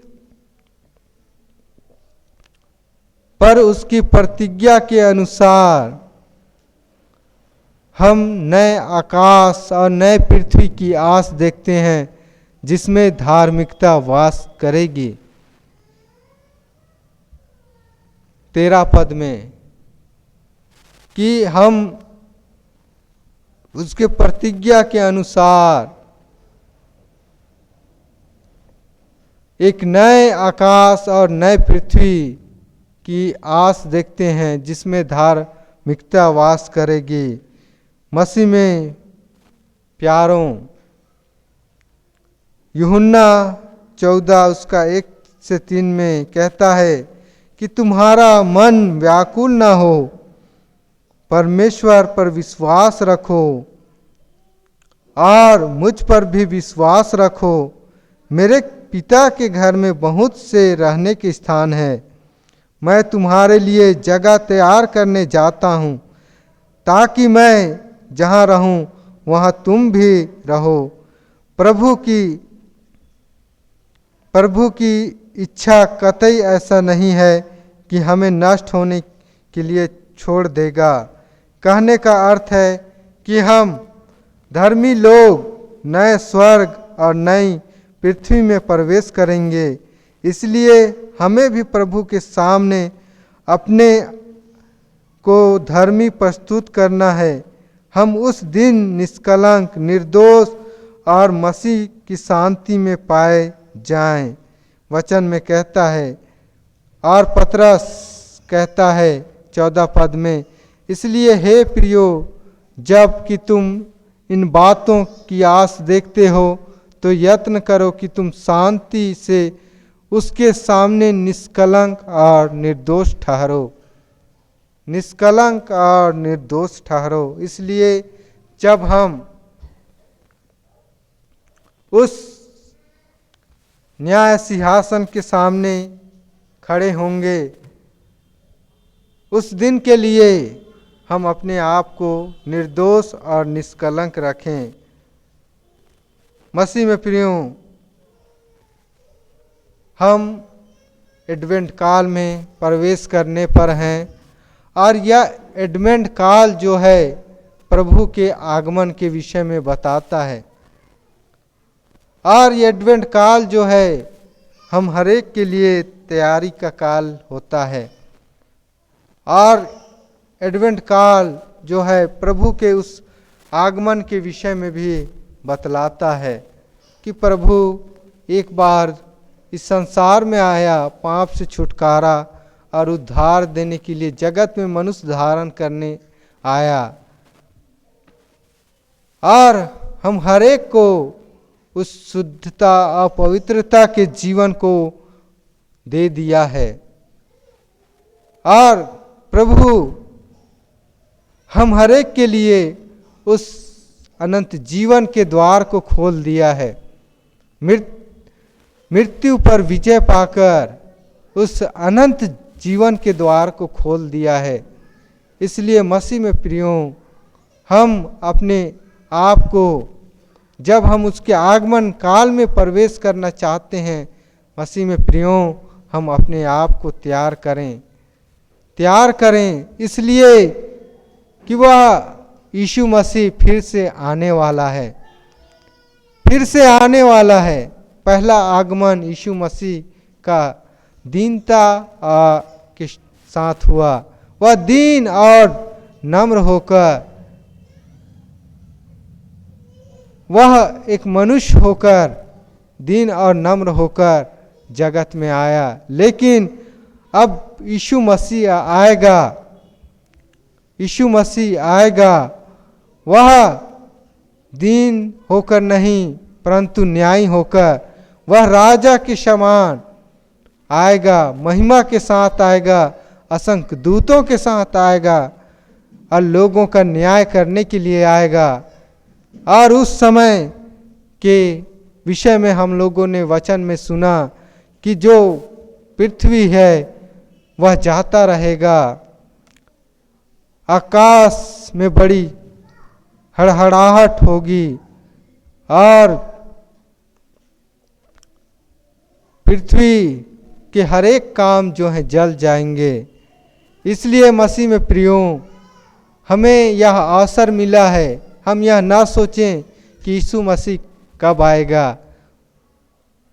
पर उसकी प्रतिज्ञा के अनुसार हम नए आकाश और नए पृथ्वी की आस देखते हैं, जिसमें धार्मिकता वास करेगी। 13 पद में कि हम उसके प्रतिज्ञा के अनुसार एक नए आकाश और नए पृथ्वी की आस देखते हैं, जिसमें धार्मिकता वास करेगी। मसीह में प्यारों, यूहन्ना 14 उसका 1 से 3 में कहता है कि तुम्हारा मन व्याकुल न हो, परमेश्वर पर विश्वास रखो और मुझ पर भी विश्वास रखो। मेरे पिता के घर में बहुत से रहने के स्थान है। मैं तुम्हारे लिए जगह तैयार करने जाता हूँ, ताकि मैं जहाँ रहूँ वहाँ तुम भी रहो। प्रभु की इच्छा कतई ऐसा नहीं है कि हमें नष्ट होने के लिए छोड़ देगा। कहने का अर्थ है कि हम धर्मी लोग नए स्वर्ग और नई पृथ्वी में प्रवेश करेंगे। इसलिए हमें भी प्रभु के सामने अपने को धर्मी प्रस्तुत करना है। हम उस दिन निष्कलंक, निर्दोष और मसीह की शांति में पाए जाएं। वचन में कहता है, और पतरस कहता है 14 पद में, इसलिए हे प्रियो, जब कि तुम इन बातों की आस देखते हो तो यत्न करो कि तुम शांति से उसके सामने निष्कलंक और निर्दोष ठहरो। निष्कलंक और निर्दोष ठहरो। इसलिए जब हम उस न्याय सिंहासन के सामने खड़े होंगे, उस दिन के लिए हम अपने आप को निर्दोष और निष्कलंक रखें। मसीह में प्रियो, हम एडवेंट काल में प्रवेश करने पर हैं और यह एडवेंट काल जो है प्रभु के आगमन के विषय में बताता है। और ये एडवेंट काल जो है हम हरेक के लिए तैयारी का काल होता है। और एडवेंट काल जो है प्रभु के उस आगमन के विषय में भी बतलाता है कि प्रभु एक बार इस संसार में आया पाप से छुटकारा और उद्धार देने के लिए, जगत में मनुष्य धारण करने आया और हम हरेक को उस शुद्धता और पवित्रता के जीवन को दे दिया है। और प्रभु हम हरेक के लिए उस अनंत जीवन के द्वार को खोल दिया है। मृत्यु पर विजय पाकर उस अनंत जीवन के द्वार को खोल दिया है। इसलिए मसीह में प्रियो, हम अपने आप को जब हम उसके आगमन काल में प्रवेश करना चाहते हैं, मसीह में प्रियो, हम अपने आप को तैयार करें इसलिए कि वह यीशु मसीह फिर से आने वाला है। पहला आगमन यीशु मसीह का दीनता के साथ हुआ। वह दीन और नम्र होकर, वह एक मनुष्य होकर, दीन और नम्र होकर जगत में आया। लेकिन अब यीशु मसीह आएगा, वह दीन होकर नहीं परंतु न्यायी होकर, वह राजा के समान आएगा, महिमा के साथ आएगा, असंख्य दूतों के साथ आएगा और लोगों का न्याय करने के लिए आएगा। और उस समय के विषय में हम लोगों ने वचन में सुना कि जो पृथ्वी है वह जाता रहेगा, आकाश में बड़ी हड़हड़ाहट होगी और पृथ्वी के हर एक काम जो है जल जाएंगे। इसलिए मसीह में प्रियो, हमें यह अवसर मिला है। हम यह ना सोचें कि यीशु मसीह कब आएगा,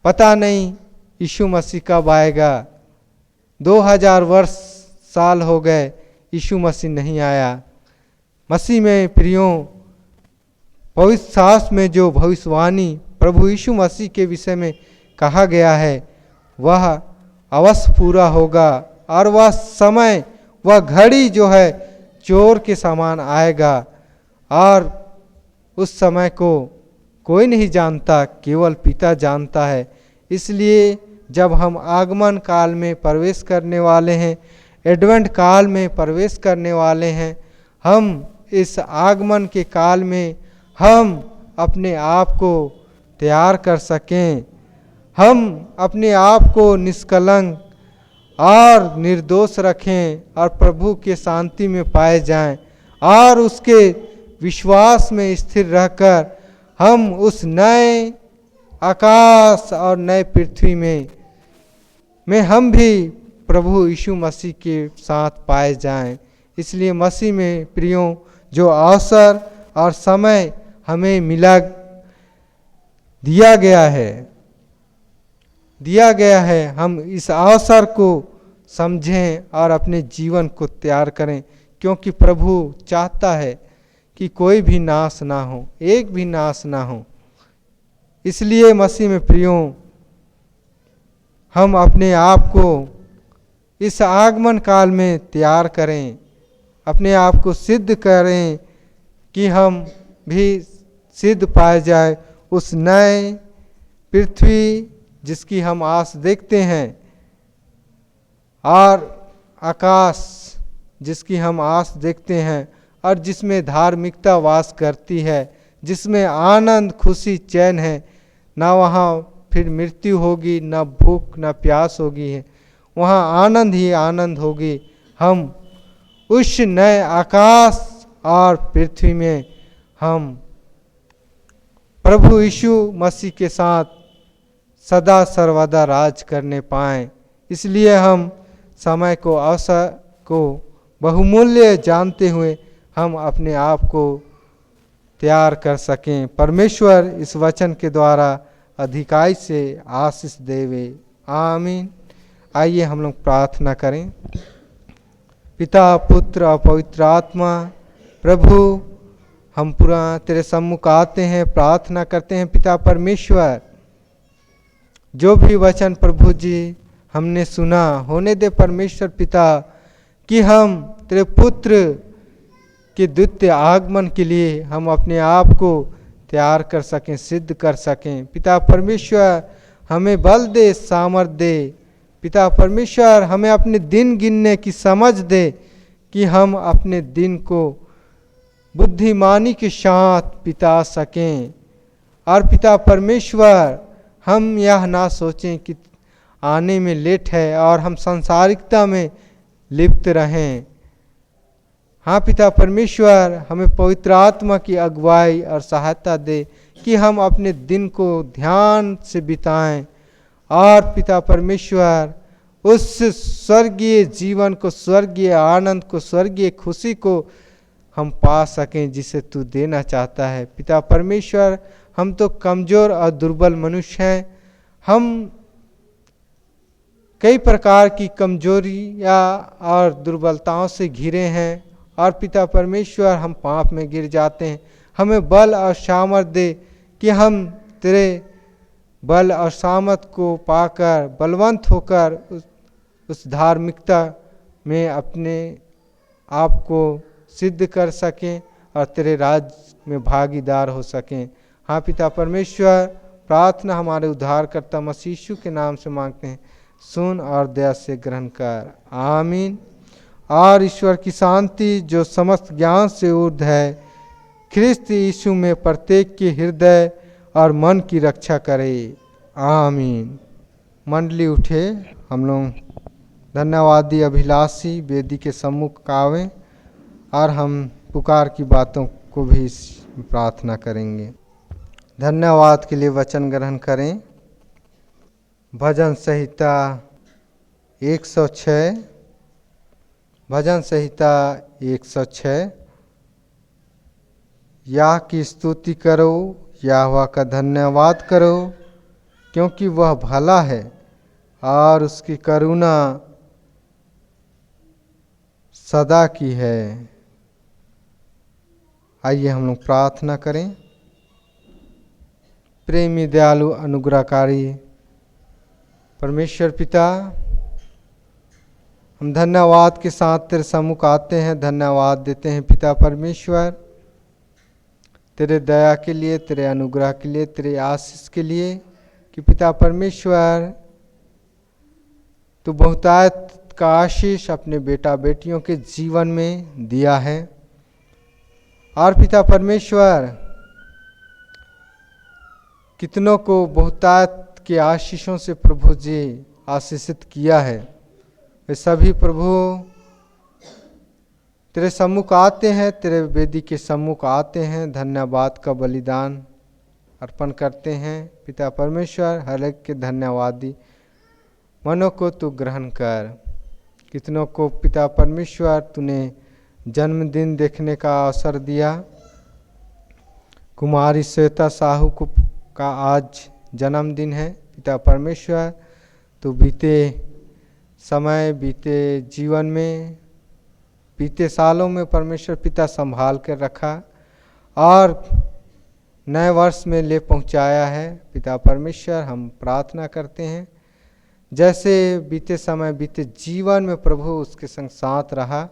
पता नहीं यीशु मसीह कब आएगा। 2000 वर्ष साल हो गए, यीशु मसीह नहीं आया। मसीह में प्रियो, पवित्र शास्त्र में जो भविष्यवाणी प्रभु यीशु मसीह के विषय में कहा गया है वह अवश्य पूरा होगा और वह समय, वह घड़ी जो है चोर के समान आएगा और उस समय को कोई नहीं जानता, केवल पिता जानता है। इसलिए जब हम आगमन काल में प्रवेश करने वाले हैं, एडवेंट काल में प्रवेश करने वाले हैं, हम इस आगमन के काल में हम अपने आप को तैयार कर सकें, हम अपने आप को निष्कलंक और निर्दोष रखें और प्रभु के शांति में पाए जाएं और उसके विश्वास में स्थिर रहकर हम उस नए आकाश और नए पृथ्वी में हम भी प्रभु यीशु मसीह के साथ पाए जाएं। इसलिए मसीह में प्रियों, जो अवसर और समय हमें दिया गया है, हम इस अवसर को समझें और अपने जीवन को तैयार करें, क्योंकि प्रभु चाहता है कि कोई भी नाश ना हो, एक भी नाश ना हो। इसलिए मसीह में प्रियों, हम अपने आप को इस आगमन काल में तैयार करें, अपने आप को सिद्ध करें कि हम भी सिद्ध पाए जाए उस नए पृथ्वी जिसकी हम आस देखते हैं, और आकाश जिसकी हम आस देखते हैं, और जिसमें धार्मिकता वास करती है, जिसमें आनंद, खुशी, चैन है। ना वहाँ फिर मृत्यु होगी, ना भूख, ना प्यास होगी, वहाँ आनंद ही आनंद होगी। हम उस नए आकाश और पृथ्वी में हम प्रभु यीशु मसीह के साथ सदा सर्वदा राज करने पाएं। इसलिए हम समय को, अवसर को बहुमूल्य जानते हुए हम अपने आप को तैयार कर सकें। परमेश्वर इस वचन के द्वारा अधिकाई से आशीष देवे। आमीन। आइए हम लोग प्रार्थना करें। पिता, पुत्र और पवित्र आत्मा, प्रभु हम पूरा तेरे सम्मुख आते हैं, प्रार्थना करते हैं। पिता परमेश्वर, जो भी वचन प्रभु जी हमने सुना, होने दे परमेश्वर पिता कि हम तेरे पुत्र के द्वितीय आगमन के लिए हम अपने आप को तैयार कर सकें, सिद्ध कर सकें। पिता परमेश्वर हमें बल दे, सामर्थ दे। पिता परमेश्वर हमें अपने दिन गिनने की समझ दे कि हम अपने दिन को बुद्धिमानी के साथ बिता सकें। और पिता परमेश्वर हम यह ना सोचें कि आने में लेट है और हम सांसारिकता में लिप्त रहें। हाँ पिता परमेश्वर, हमें पवित्र आत्मा की अगुवाई और सहायता दे कि हम अपने दिन को ध्यान से बिताएं, और पिता परमेश्वर उस स्वर्गीय जीवन को, स्वर्गीय आनंद को, स्वर्गीय खुशी को हम पा सकें जिसे तू देना चाहता है। पिता परमेश्वर, हम तो कमज़ोर और दुर्बल मनुष्य हैं। हम कई प्रकार की कमजोरियाँ और दुर्बलताओं से घिरे हैं, और पिता परमेश्वर हम पाप में गिर जाते हैं। हमें बल और सामर्थ दे कि हम तेरे बल और सामर्थ को पाकर बलवंत होकर उस धार्मिकता में अपने आप को सिद्ध कर सकें और तेरे राज में भागीदार हो सकें। हाँ पिता परमेश्वर, प्रार्थना हमारे उद्धारकर्ता मसीह यीशु के नाम से मांगते हैं, सुन और दया से ग्रहण कर। आमीन। और ईश्वर की शांति जो समस्त ज्ञान से ऊर्ध्व है, ख्रिस्त यीशु में प्रत्येक के हृदय और मन की रक्षा करे। आमीन। मंडली उठे, हम लोग धन्यवादी अभिलाषी वेदी के सम्मुख आवें और हम पुकार की बातों को भी प्रार्थना करेंगे। धन्यवाद के लिए वचन ग्रहण करें। भजन संहिता 106, भजन संहिता 106। याह की स्तुति करो, यहोवा का धन्यवाद करो, क्योंकि वह भला है और उसकी करुणा सदा की है। आइए हम लोग प्रार्थना करें। प्रेमी, दयालु, अनुग्रहकारी परमेश्वर पिता, हम धन्यवाद के साथ तेरे सम्मुख आते हैं, धन्यवाद देते हैं पिता परमेश्वर, तेरे दया के लिए, तेरे अनुग्रह के लिए, तेरे आशीष के लिए कि पिता परमेश्वर तू बहुतायत का आशीष अपने बेटा बेटियों के जीवन में दिया है। और पिता परमेश्वर, कितनों को बहुतायत के आशीषों से प्रभु जी आशीषित किया है, वे सभी प्रभु तेरे सम्मुख आते हैं, तेरे वेदी के सम्मुख आते हैं, धन्यवाद का बलिदान अर्पण करते हैं। पिता परमेश्वर, हर एक के धन्यवादी मनों को तू ग्रहण कर। कितनों को पिता परमेश्वर तूने जन्मदिन देखने का अवसर दिया। कुमारी श्वेता साहू का आज जन्मदिन है। पिता परमेश्वर तो बीते समय, बीते जीवन में, बीते सालों में परमेश्वर पिता संभाल कर रखा और नए वर्ष में ले पहुंचाया है। पिता परमेश्वर हम प्रार्थना करते हैं जैसे बीते समय, बीते जीवन में प्रभु उसके संग साथ रहा,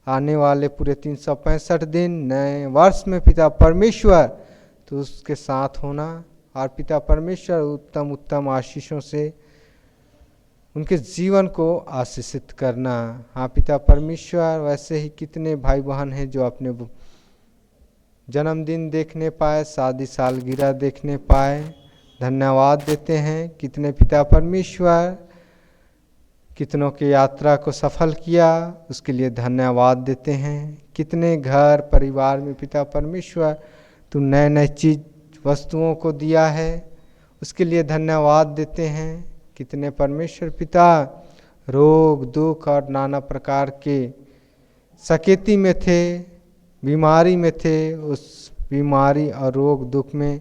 आने वाले पूरे 365 दिन नए वर्ष में पिता परमेश्वर तो उसके साथ होना और पिता परमेश्वर उत्तम उत्तम आशीषों से उनके जीवन को आशीषित करना। हाँ पिता परमेश्वर, वैसे ही कितने भाई बहन हैं जो अपने जन्मदिन देखने पाए, शादी सालगिरह देखने पाए, धन्यवाद देते हैं। कितने पिता परमेश्वर कितनों की यात्रा को सफल किया, उसके लिए धन्यवाद देते हैं। कितने घर परिवार में पिता परमेश्वर तू नए नए चीज़ वस्तुओं को दिया है, उसके लिए धन्यवाद देते हैं। कितने परमेश्वर पिता रोग दुख और नाना प्रकार के सकेती में थे, बीमारी में थे, उस बीमारी और रोग दुख में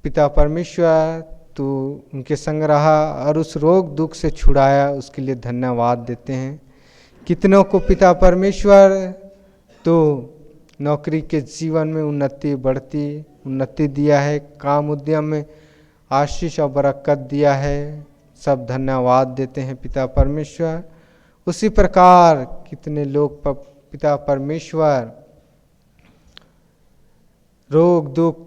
पिता परमेश्वर तू उनके संग रहा और उस रोग दुख से छुड़ाया, उसके लिए धन्यवाद देते हैं। कितनों को पिता परमेश्वर तो नौकरी के जीवन में उन्नति दिया है, काम उद्यम में आशीष और बरकत दिया है, सब धन्यवाद देते हैं पिता परमेश्वर। उसी प्रकार कितने लोग पिता परमेश्वर रोग दुख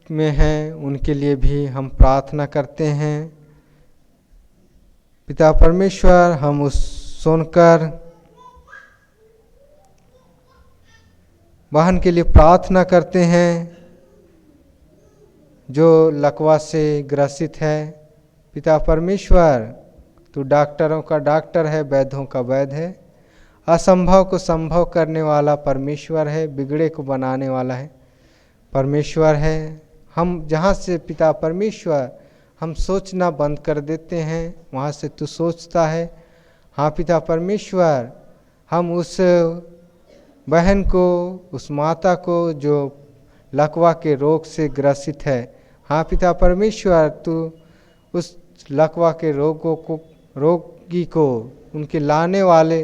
में हैं, उनके लिए भी हम प्रार्थना करते हैं। पिता परमेश्वर हम उस सोनकर बहन के लिए प्रार्थना करते हैं जो लकवा से ग्रसित है। पिता परमेश्वर तू डॉक्टरों का डॉक्टर है, वैद्यों का वैद्य है, असंभव को संभव करने वाला परमेश्वर है, बिगड़े को बनाने वाला है परमेश्वर है। हम जहाँ से पिता परमेश्वर हम सोचना बंद कर देते हैं, वहाँ से तू सोचता है। हाँ पिता परमेश्वर, हम उस बहन को, उस माता को जो लकवा के रोग से ग्रसित है, हाँ पिता परमेश्वर तू उस लकवा के रोगी को उनके लाने वाले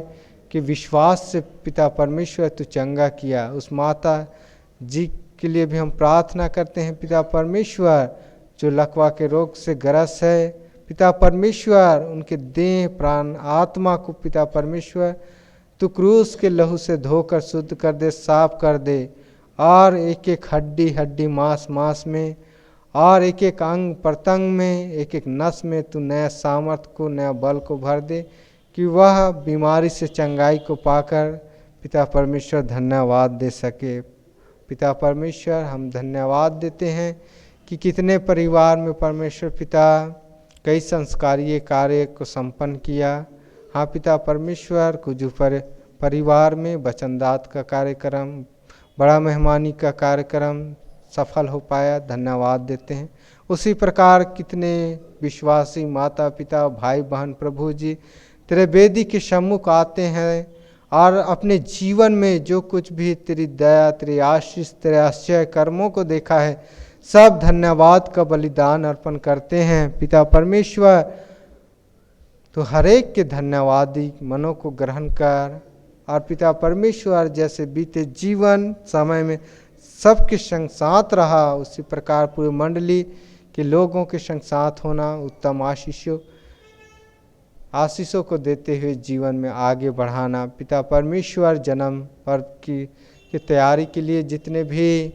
के विश्वास से पिता परमेश्वर तू चंगा किया। उस माता जी के लिए भी हम प्रार्थना करते हैं पिता परमेश्वर जो लकवा के रोग से ग्रस्त है। पिता परमेश्वर उनके देह प्राण आत्मा को पिता परमेश्वर तू क्रूस के लहू से धोकर शुद्ध कर दे, साफ कर दे, और एक एक हड्डी हड्डी मांस मांस में और एक एक अंग प्रत्यंग में, एक एक नस में तू नया सामर्थ्य को, नया बल को भर दे कि वह बीमारी से चंगाई को पाकर पिता परमेश्वर धन्यवाद दे सके। पिता परमेश्वर हम धन्यवाद देते हैं कि कितने परिवार में परमेश्वर पिता कई संस्कारीय कार्य को संपन्न किया। हाँ पिता परमेश्वर कुछ परिवार में वचनदात का कार्यक्रम, बड़ा मेहमानी का कार्यक्रम सफल हो पाया, धन्यवाद देते हैं। उसी प्रकार कितने विश्वासी माता पिता भाई बहन प्रभु जी तेरे वेदी के सम्मुख आते हैं और अपने जीवन में जो कुछ भी तेरी दया, तेरी आशीष, तेरे आश्चर्य कर्मों को देखा है, सब धन्यवाद का बलिदान अर्पण करते हैं। पिता परमेश्वर तो हर एक के धन्यवादी मनों को ग्रहण कर, और पिता परमेश्वर जैसे बीते जीवन समय में सबके संग साथ रहा, उसी प्रकार पूरी मंडली के लोगों के संग साथ होना, उत्तम आशीषों को देते हुए जीवन में आगे बढ़ाना। पिता परमेश्वर जन्म पर्व की तैयारी के लिए जितने भी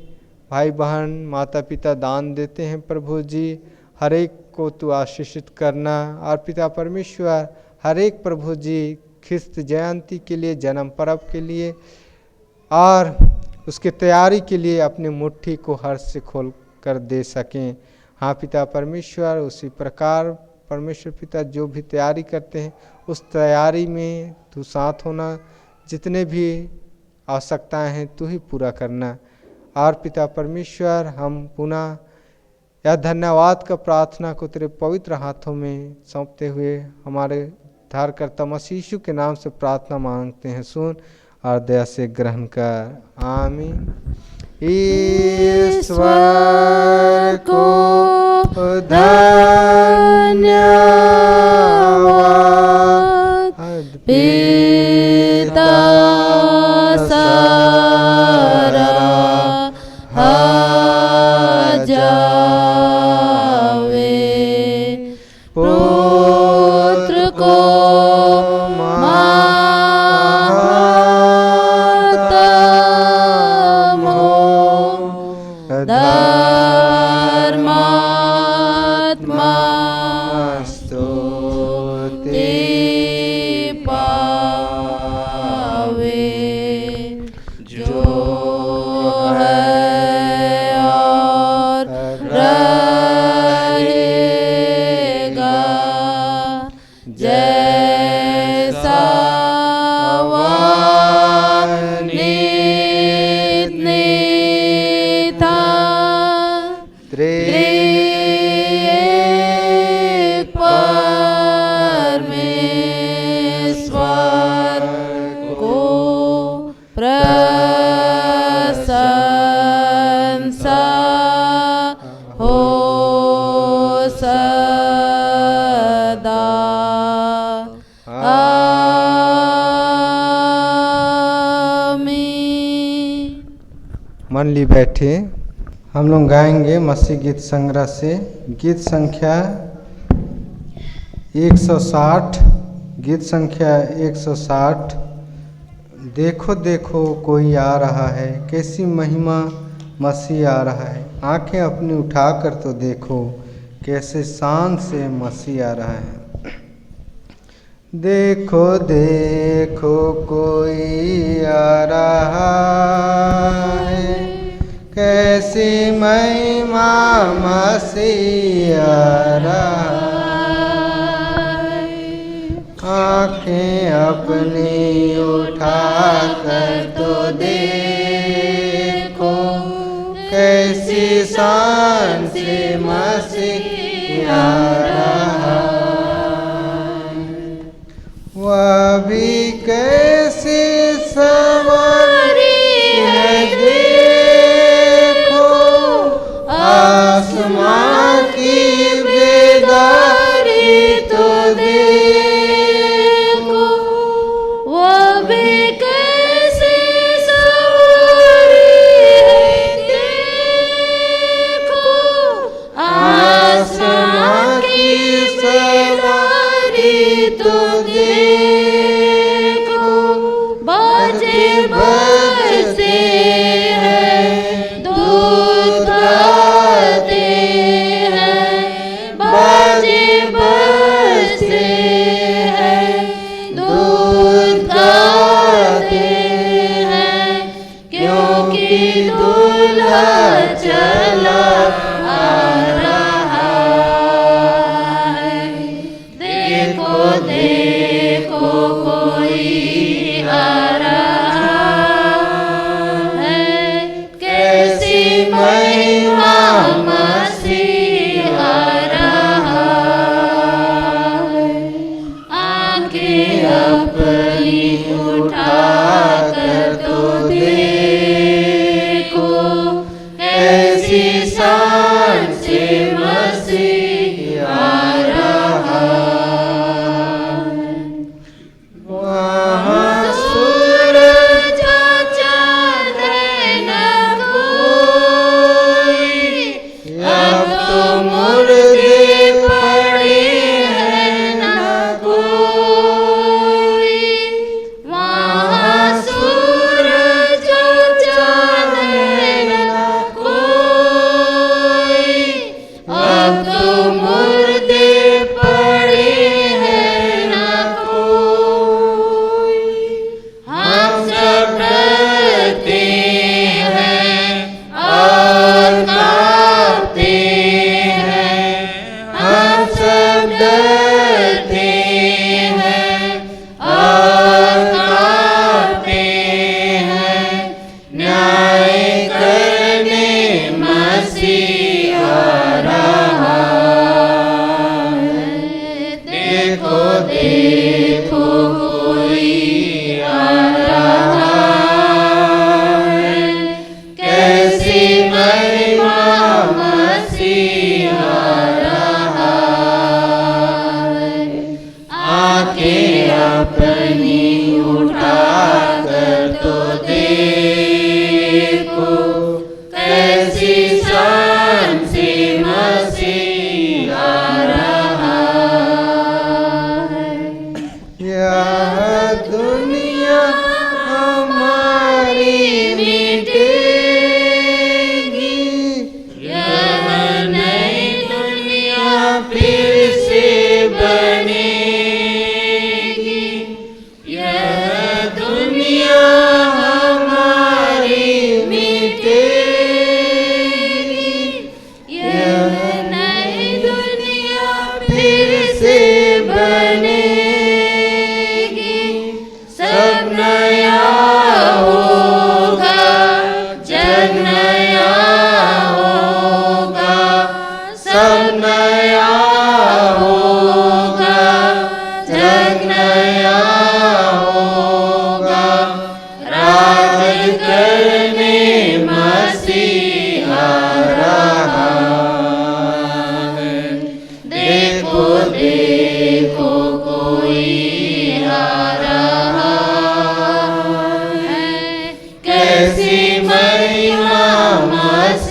भाई बहन माता पिता दान देते हैं प्रभु जी, हर एक को तू आशीषित करना। और पिता परमेश्वर हर एक प्रभु जी ख्रिस्त जयंती के लिए, जन्म पर्व के लिए और उसके तैयारी के लिए अपनी मुट्ठी को हर्ष से खोल कर दे सकें। हाँ पिता परमेश्वर उसी प्रकार परमेश्वर पिता जो भी तैयारी करते हैं उस तैयारी में तू साथ होना, जितने भी आवश्यकताएं हैं तू ही पूरा करना। और पिता परमेश्वर हम पुनः यह धन्यवाद का प्रार्थना को तेरे पवित्र हाथों में सौंपते हुए हमारे उद्धारकर्ता मसीह यीशु के नाम से प्रार्थना मांगते हैं, सुन और दया से ग्रहण कर। आमीन। ईश्वर को धन्यवाद, पिता सारा जावे, पुत्र को महात्म हो, धर्मात्मा स्तुति पावे, जो है और रहेगा, जैसा वाणी था, त्रिएक परमेश्वर को प्रशंसा हो सदा। आमीन। मंडली बैठे, हम लोग गाएंगे मसीह गीत संग्रह से गीत संख्या 160। गीत संख्या 160। देखो देखो कोई आ रहा है, कैसी महिमा मसीह आ रहा है। आंखें अपनी उठाकर तो देखो, कैसे शान से मसीह आ रहा है। देखो देखो कोई आ रहा है, कैसी महिमा मसीह आ रहा है। आंखें अपनी उठा कर तो देखो, कैसी शान से मसीह आ रहा है। वह भी कैसी सवारी है, देखो आसमां की बेदारी तो देखो। वो भी कैसी सवारी है, देखो आसमां की बेदारी तो देखो। बाजे बजते हैं, दूध गाते हैं, बाजे बजते हैं, दूध गाते हैं, क्योंकि दूल्हा चला आ रहा है। देखो देखो कोई आ रहा है, कैसी महिमा मसीह आ रहा है। आंखें अपनी उठा कर तो देखो, कैसी शान से मसीह आ रहा है। वहाँ सूरज चाँद न कोई, अब तो मुर्दे पड़े हैं न कोई। वहाँ सूरज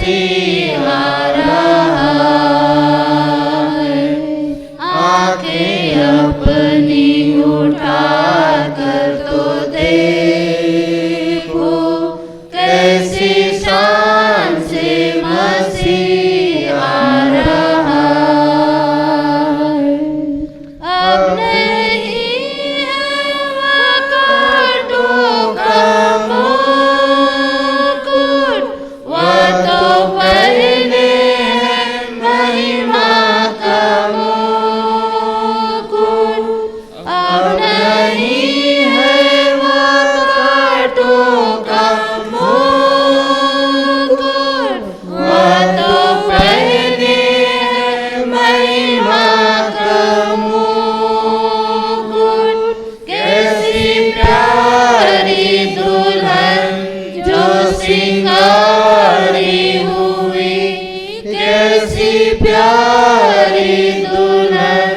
मसीहा रहा है। आंखें अपनी उठा कर तो देखो, कैसी शान से मसीहा रहा है। अब नहीं है वह कांटों का मुकुट, वह तो पहने है महिमा का मुकुट। अब नहीं है वह कांटों का मुकुट, वह तो पहने है महिमा का मुकुट। कैसी प्यारी दुल्हन जो सिंगारी हुई, कैसी प्यारी दुल्हन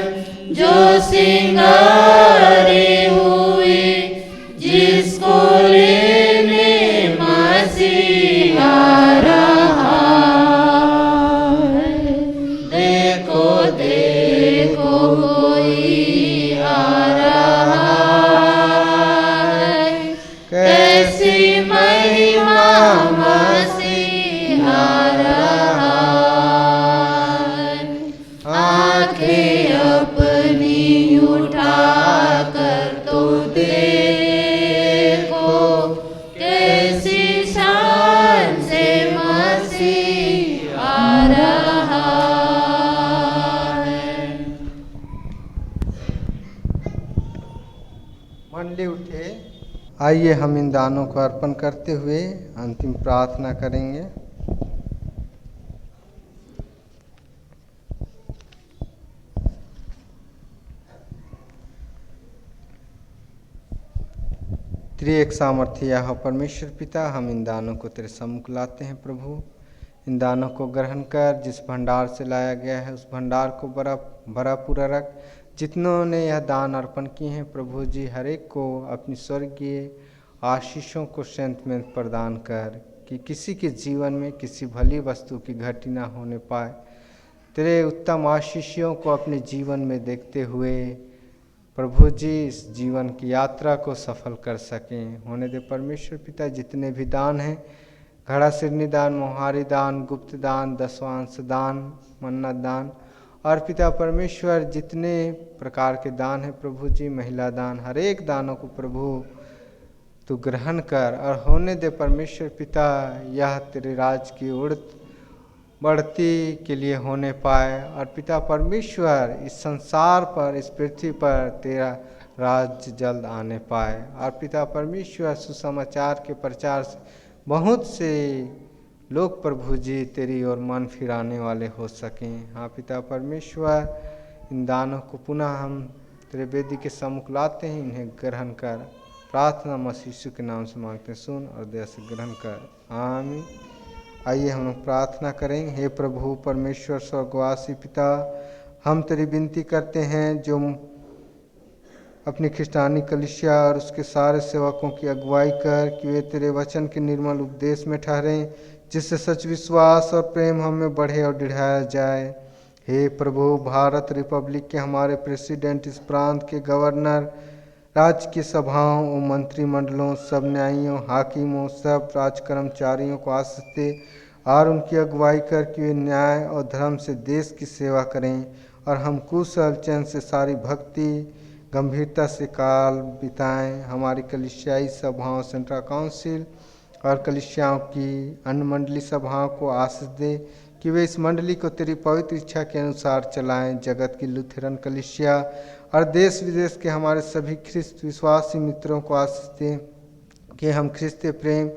जो सिंगारी हुई, जिसको लेने मसीहा रहा है। देखो देखो कोई आ रहा है, कैसी महिमा मसीहा रहा है। आंखें अपनी उठा कर तो देखो, कैसी शान से मसीहा रहा है। मंडली उठे। आइए हम इन दानों को अर्पण करते हुए अंतिम प्रार्थना करेंगे। त्रिएक सामर्थ्य यह परमेश्वर पिता, हम इन दानों को तेरे सम्मुख लाते हैं प्रभु। इन दानों को ग्रहण कर, जिस भंडार से लाया गया है उस भंडार को भरा पूरा रख। जितनों ने यह दान अर्पण किए हैं प्रभु जी, हर एक को अपनी स्वर्गीय आशीषों को संत में प्रदान कर, कि किसी के जीवन में किसी भली वस्तु की घटी ना होने पाए। तेरे उत्तम आशीषों को अपने जीवन में देखते हुए प्रभु जी इस जीवन की यात्रा को सफल कर सकें। होने दे परमेश्वर पिता, जितने भी दान हैं, घड़ा सिरनी दान, मोहारी दान, गुप्त दान, दशवांश दान, मन्नत दान, और पिता परमेश्वर जितने प्रकार के दान हैं प्रभु जी, महिला दान, हर एक दानों को प्रभु तू ग्रहण कर। और होने दे परमेश्वर पिता, यह तेरे राज की उड़त बढ़ती के लिए होने पाए। और पिता परमेश्वर इस संसार पर, इस पृथ्वी पर तेरा राज्य जल्द आने पाए। और पिता परमेश्वर सुसमाचार के प्रचार से बहुत से लोग प्रभु जी तेरी ओर मन फिराने वाले हो सकें। हाँ पिता परमेश्वर, इन दानों को पुनः हम तेरे वेदी के सम्मुख लाते हैं, इन्हें ग्रहण कर। प्रार्थना मसीह यीशु के नाम से मांगते हैं, सुन और दया से ग्रहण कर, आमीन। आइए हम लोग प्रार्थना करेंगे। हे प्रभु परमेश्वर स्वर्गवासी पिता, हम तेरी विनती करते हैं जो अपनी खिस्तानी कलीसिया और उसके सारे सेवकों की अगुवाई कर, कि वे तेरे वचन के निर्मल उपदेश में ठहरें, जिससे सच विश्वास और प्रेम हमें बढ़े और बढ़ाया जाए। हे प्रभु, भारत रिपब्लिक के हमारे प्रेसिडेंट, इस प्रांत के गवर्नर, राज्य की सभाओं और मंत्रिमंडलों, सब न्यायियों, हाकिमों, सब राज कर्मचारियों को आशीष दे और उनकी अगुवाई कर, कि वे न्याय और धर्म से देश की सेवा करें और हम कुशल चैन से सारी भक्ति गंभीरता से काल बिताएं। हमारी कलीसियाई सभाओं, सेंट्रल काउंसिल और कलीसियाओं की अन्य मंडली सभाओं को आशीष दे, कि वे इस मंडली को तेरी पवित्र इच्छा के अनुसार चलाएं। जगत की लुथेरन कलीसिया और देश विदेश के हमारे सभी ख्रिस्त विश्वासी मित्रों को आशीष दें, कि हम ख्रिस्त प्रेम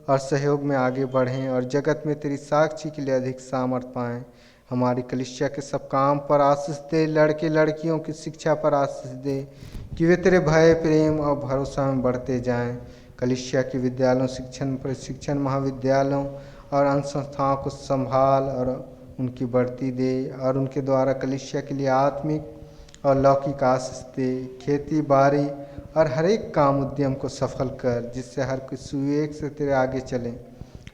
और सहयोग में आगे बढ़ें और जगत में तेरी साक्षी के लिए अधिक सामर्थ पाएं। हमारी कलीसिया के सब काम पर आशीष दे, लड़के लड़कियों की शिक्षा पर आशीष दे, कि वे तेरे भय, प्रेम और भरोसा में बढ़ते जाएं। कलीसिया के विद्यालयों, शिक्षण, प्रशिक्षण, महाविद्यालयों और अन्य संस्थाओं को संभाल और उनकी बढ़ती दे, और उनके द्वारा कलीसिया के लिए आत्मिक और लौकिक आशीष दे। खेती बाड़ी और हर एक काम उद्यम को सफल कर, जिससे हर कोई सुविवेक से तेरे आगे चले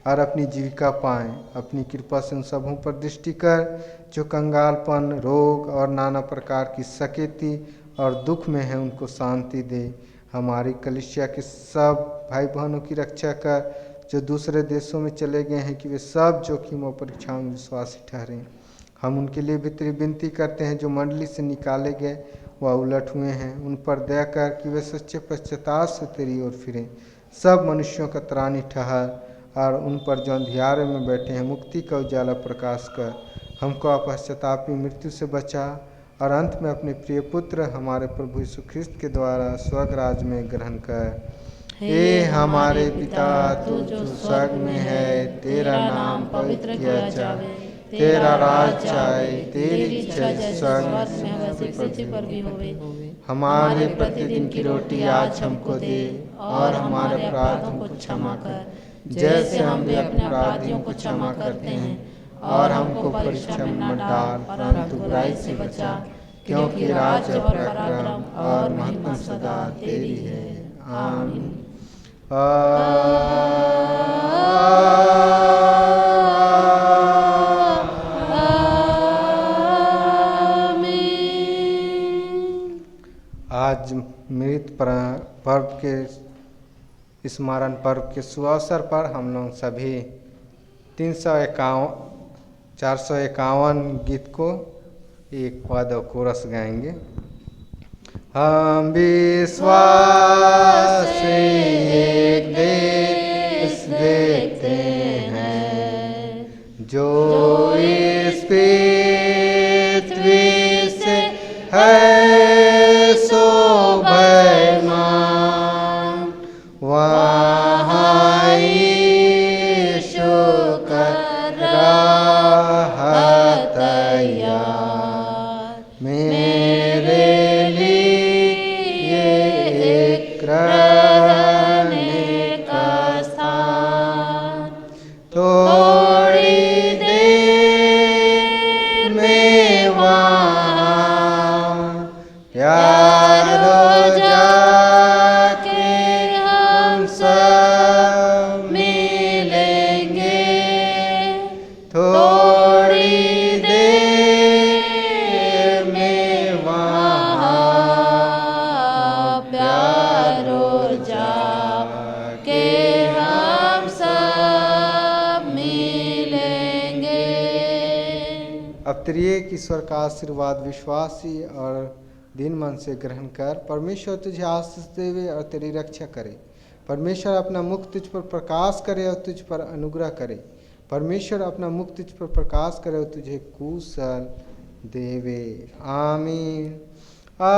और अपनी जीविका पाएं। अपनी कृपा से उन सबों पर दृष्टि कर जो कंगालपन, रोग और नाना प्रकार की सकेती और दुख में है, उनको शांति दे। हमारी कलीसिया के सब भाई बहनों की रक्षा कर जो दूसरे देशों में चले गए हैं, कि वे सब जोखिम और परीक्षाओं में विश्वासी ठहरें। हम उनके लिए भी तेरी विनती करते हैं जो मंडली से निकाले गए व उलट हुए हैं। उन पर दया कर कि वे सच्चे पश्चाताप से तेरी ओर फिरें। सब मनुष्यों का त्राणी ठहर और उन पर जो अंधियारे में बैठे हैं मुक्ति का उजाला प्रकाश कर। हमको अपश्चातापी मृत्यु से बचा और अंत में अपने प्रिय पुत्र हमारे प्रभु यीशु ख्रिस्त के द्वारा स्वर्ग राज में ग्रहण कर। हे हमारे पिता, तू जो स्वर्ग में है, तेरा नाम पवित्र किया जावे, तेरा राज आए, तेरी इच्छा स्वर्ग में वैसे पृथ्वी पर भी होवे। हमारे प्रतिदिन की रोटी आज हमको दे और हमारे अपराधों को क्षमा कर, जैसे हम भी अपने अपराधियों को क्षमा करते हैं। और हमको परीक्षा में न डाल, परंतु बुराई से बचा, क्योंकि राज्य और पराक्रम और महिमा सदा तेरी है। आमीन। आज मृत पर्व के स्मरण पर्व के शुभ अवसर पर हम लोग सभी 451 गीत को एक पद और कोरस गाएंगे। हम विश्वास से एक देश देखते हैं, जो इस पृथ्वी से है शोभायमान, वहाँ यीशु का राहत तैयार, मेरे लिए एक रहने का स्थान। थोड़ी देर में वहाँ प्यारो जाके हम सब मिलेंगे। थोड़ी देर में वहाँ प्यारो जाके हम सब मिलेंगे। अब त्रिएक ईश्वर का आशीर्वाद विश्वासी और दिन मन से ग्रहण कर। परमेश्वर तुझे आशीष देवे और तेरी रक्षा करे। परमेश्वर अपना मुख तुझ पर प्रकाश करे और तुझ पर अनुग्रह करे। परमेश्वर अपना मुख तुझ पर प्रकाश करे और तुझे कुशल देवे। आमीन। आमीन।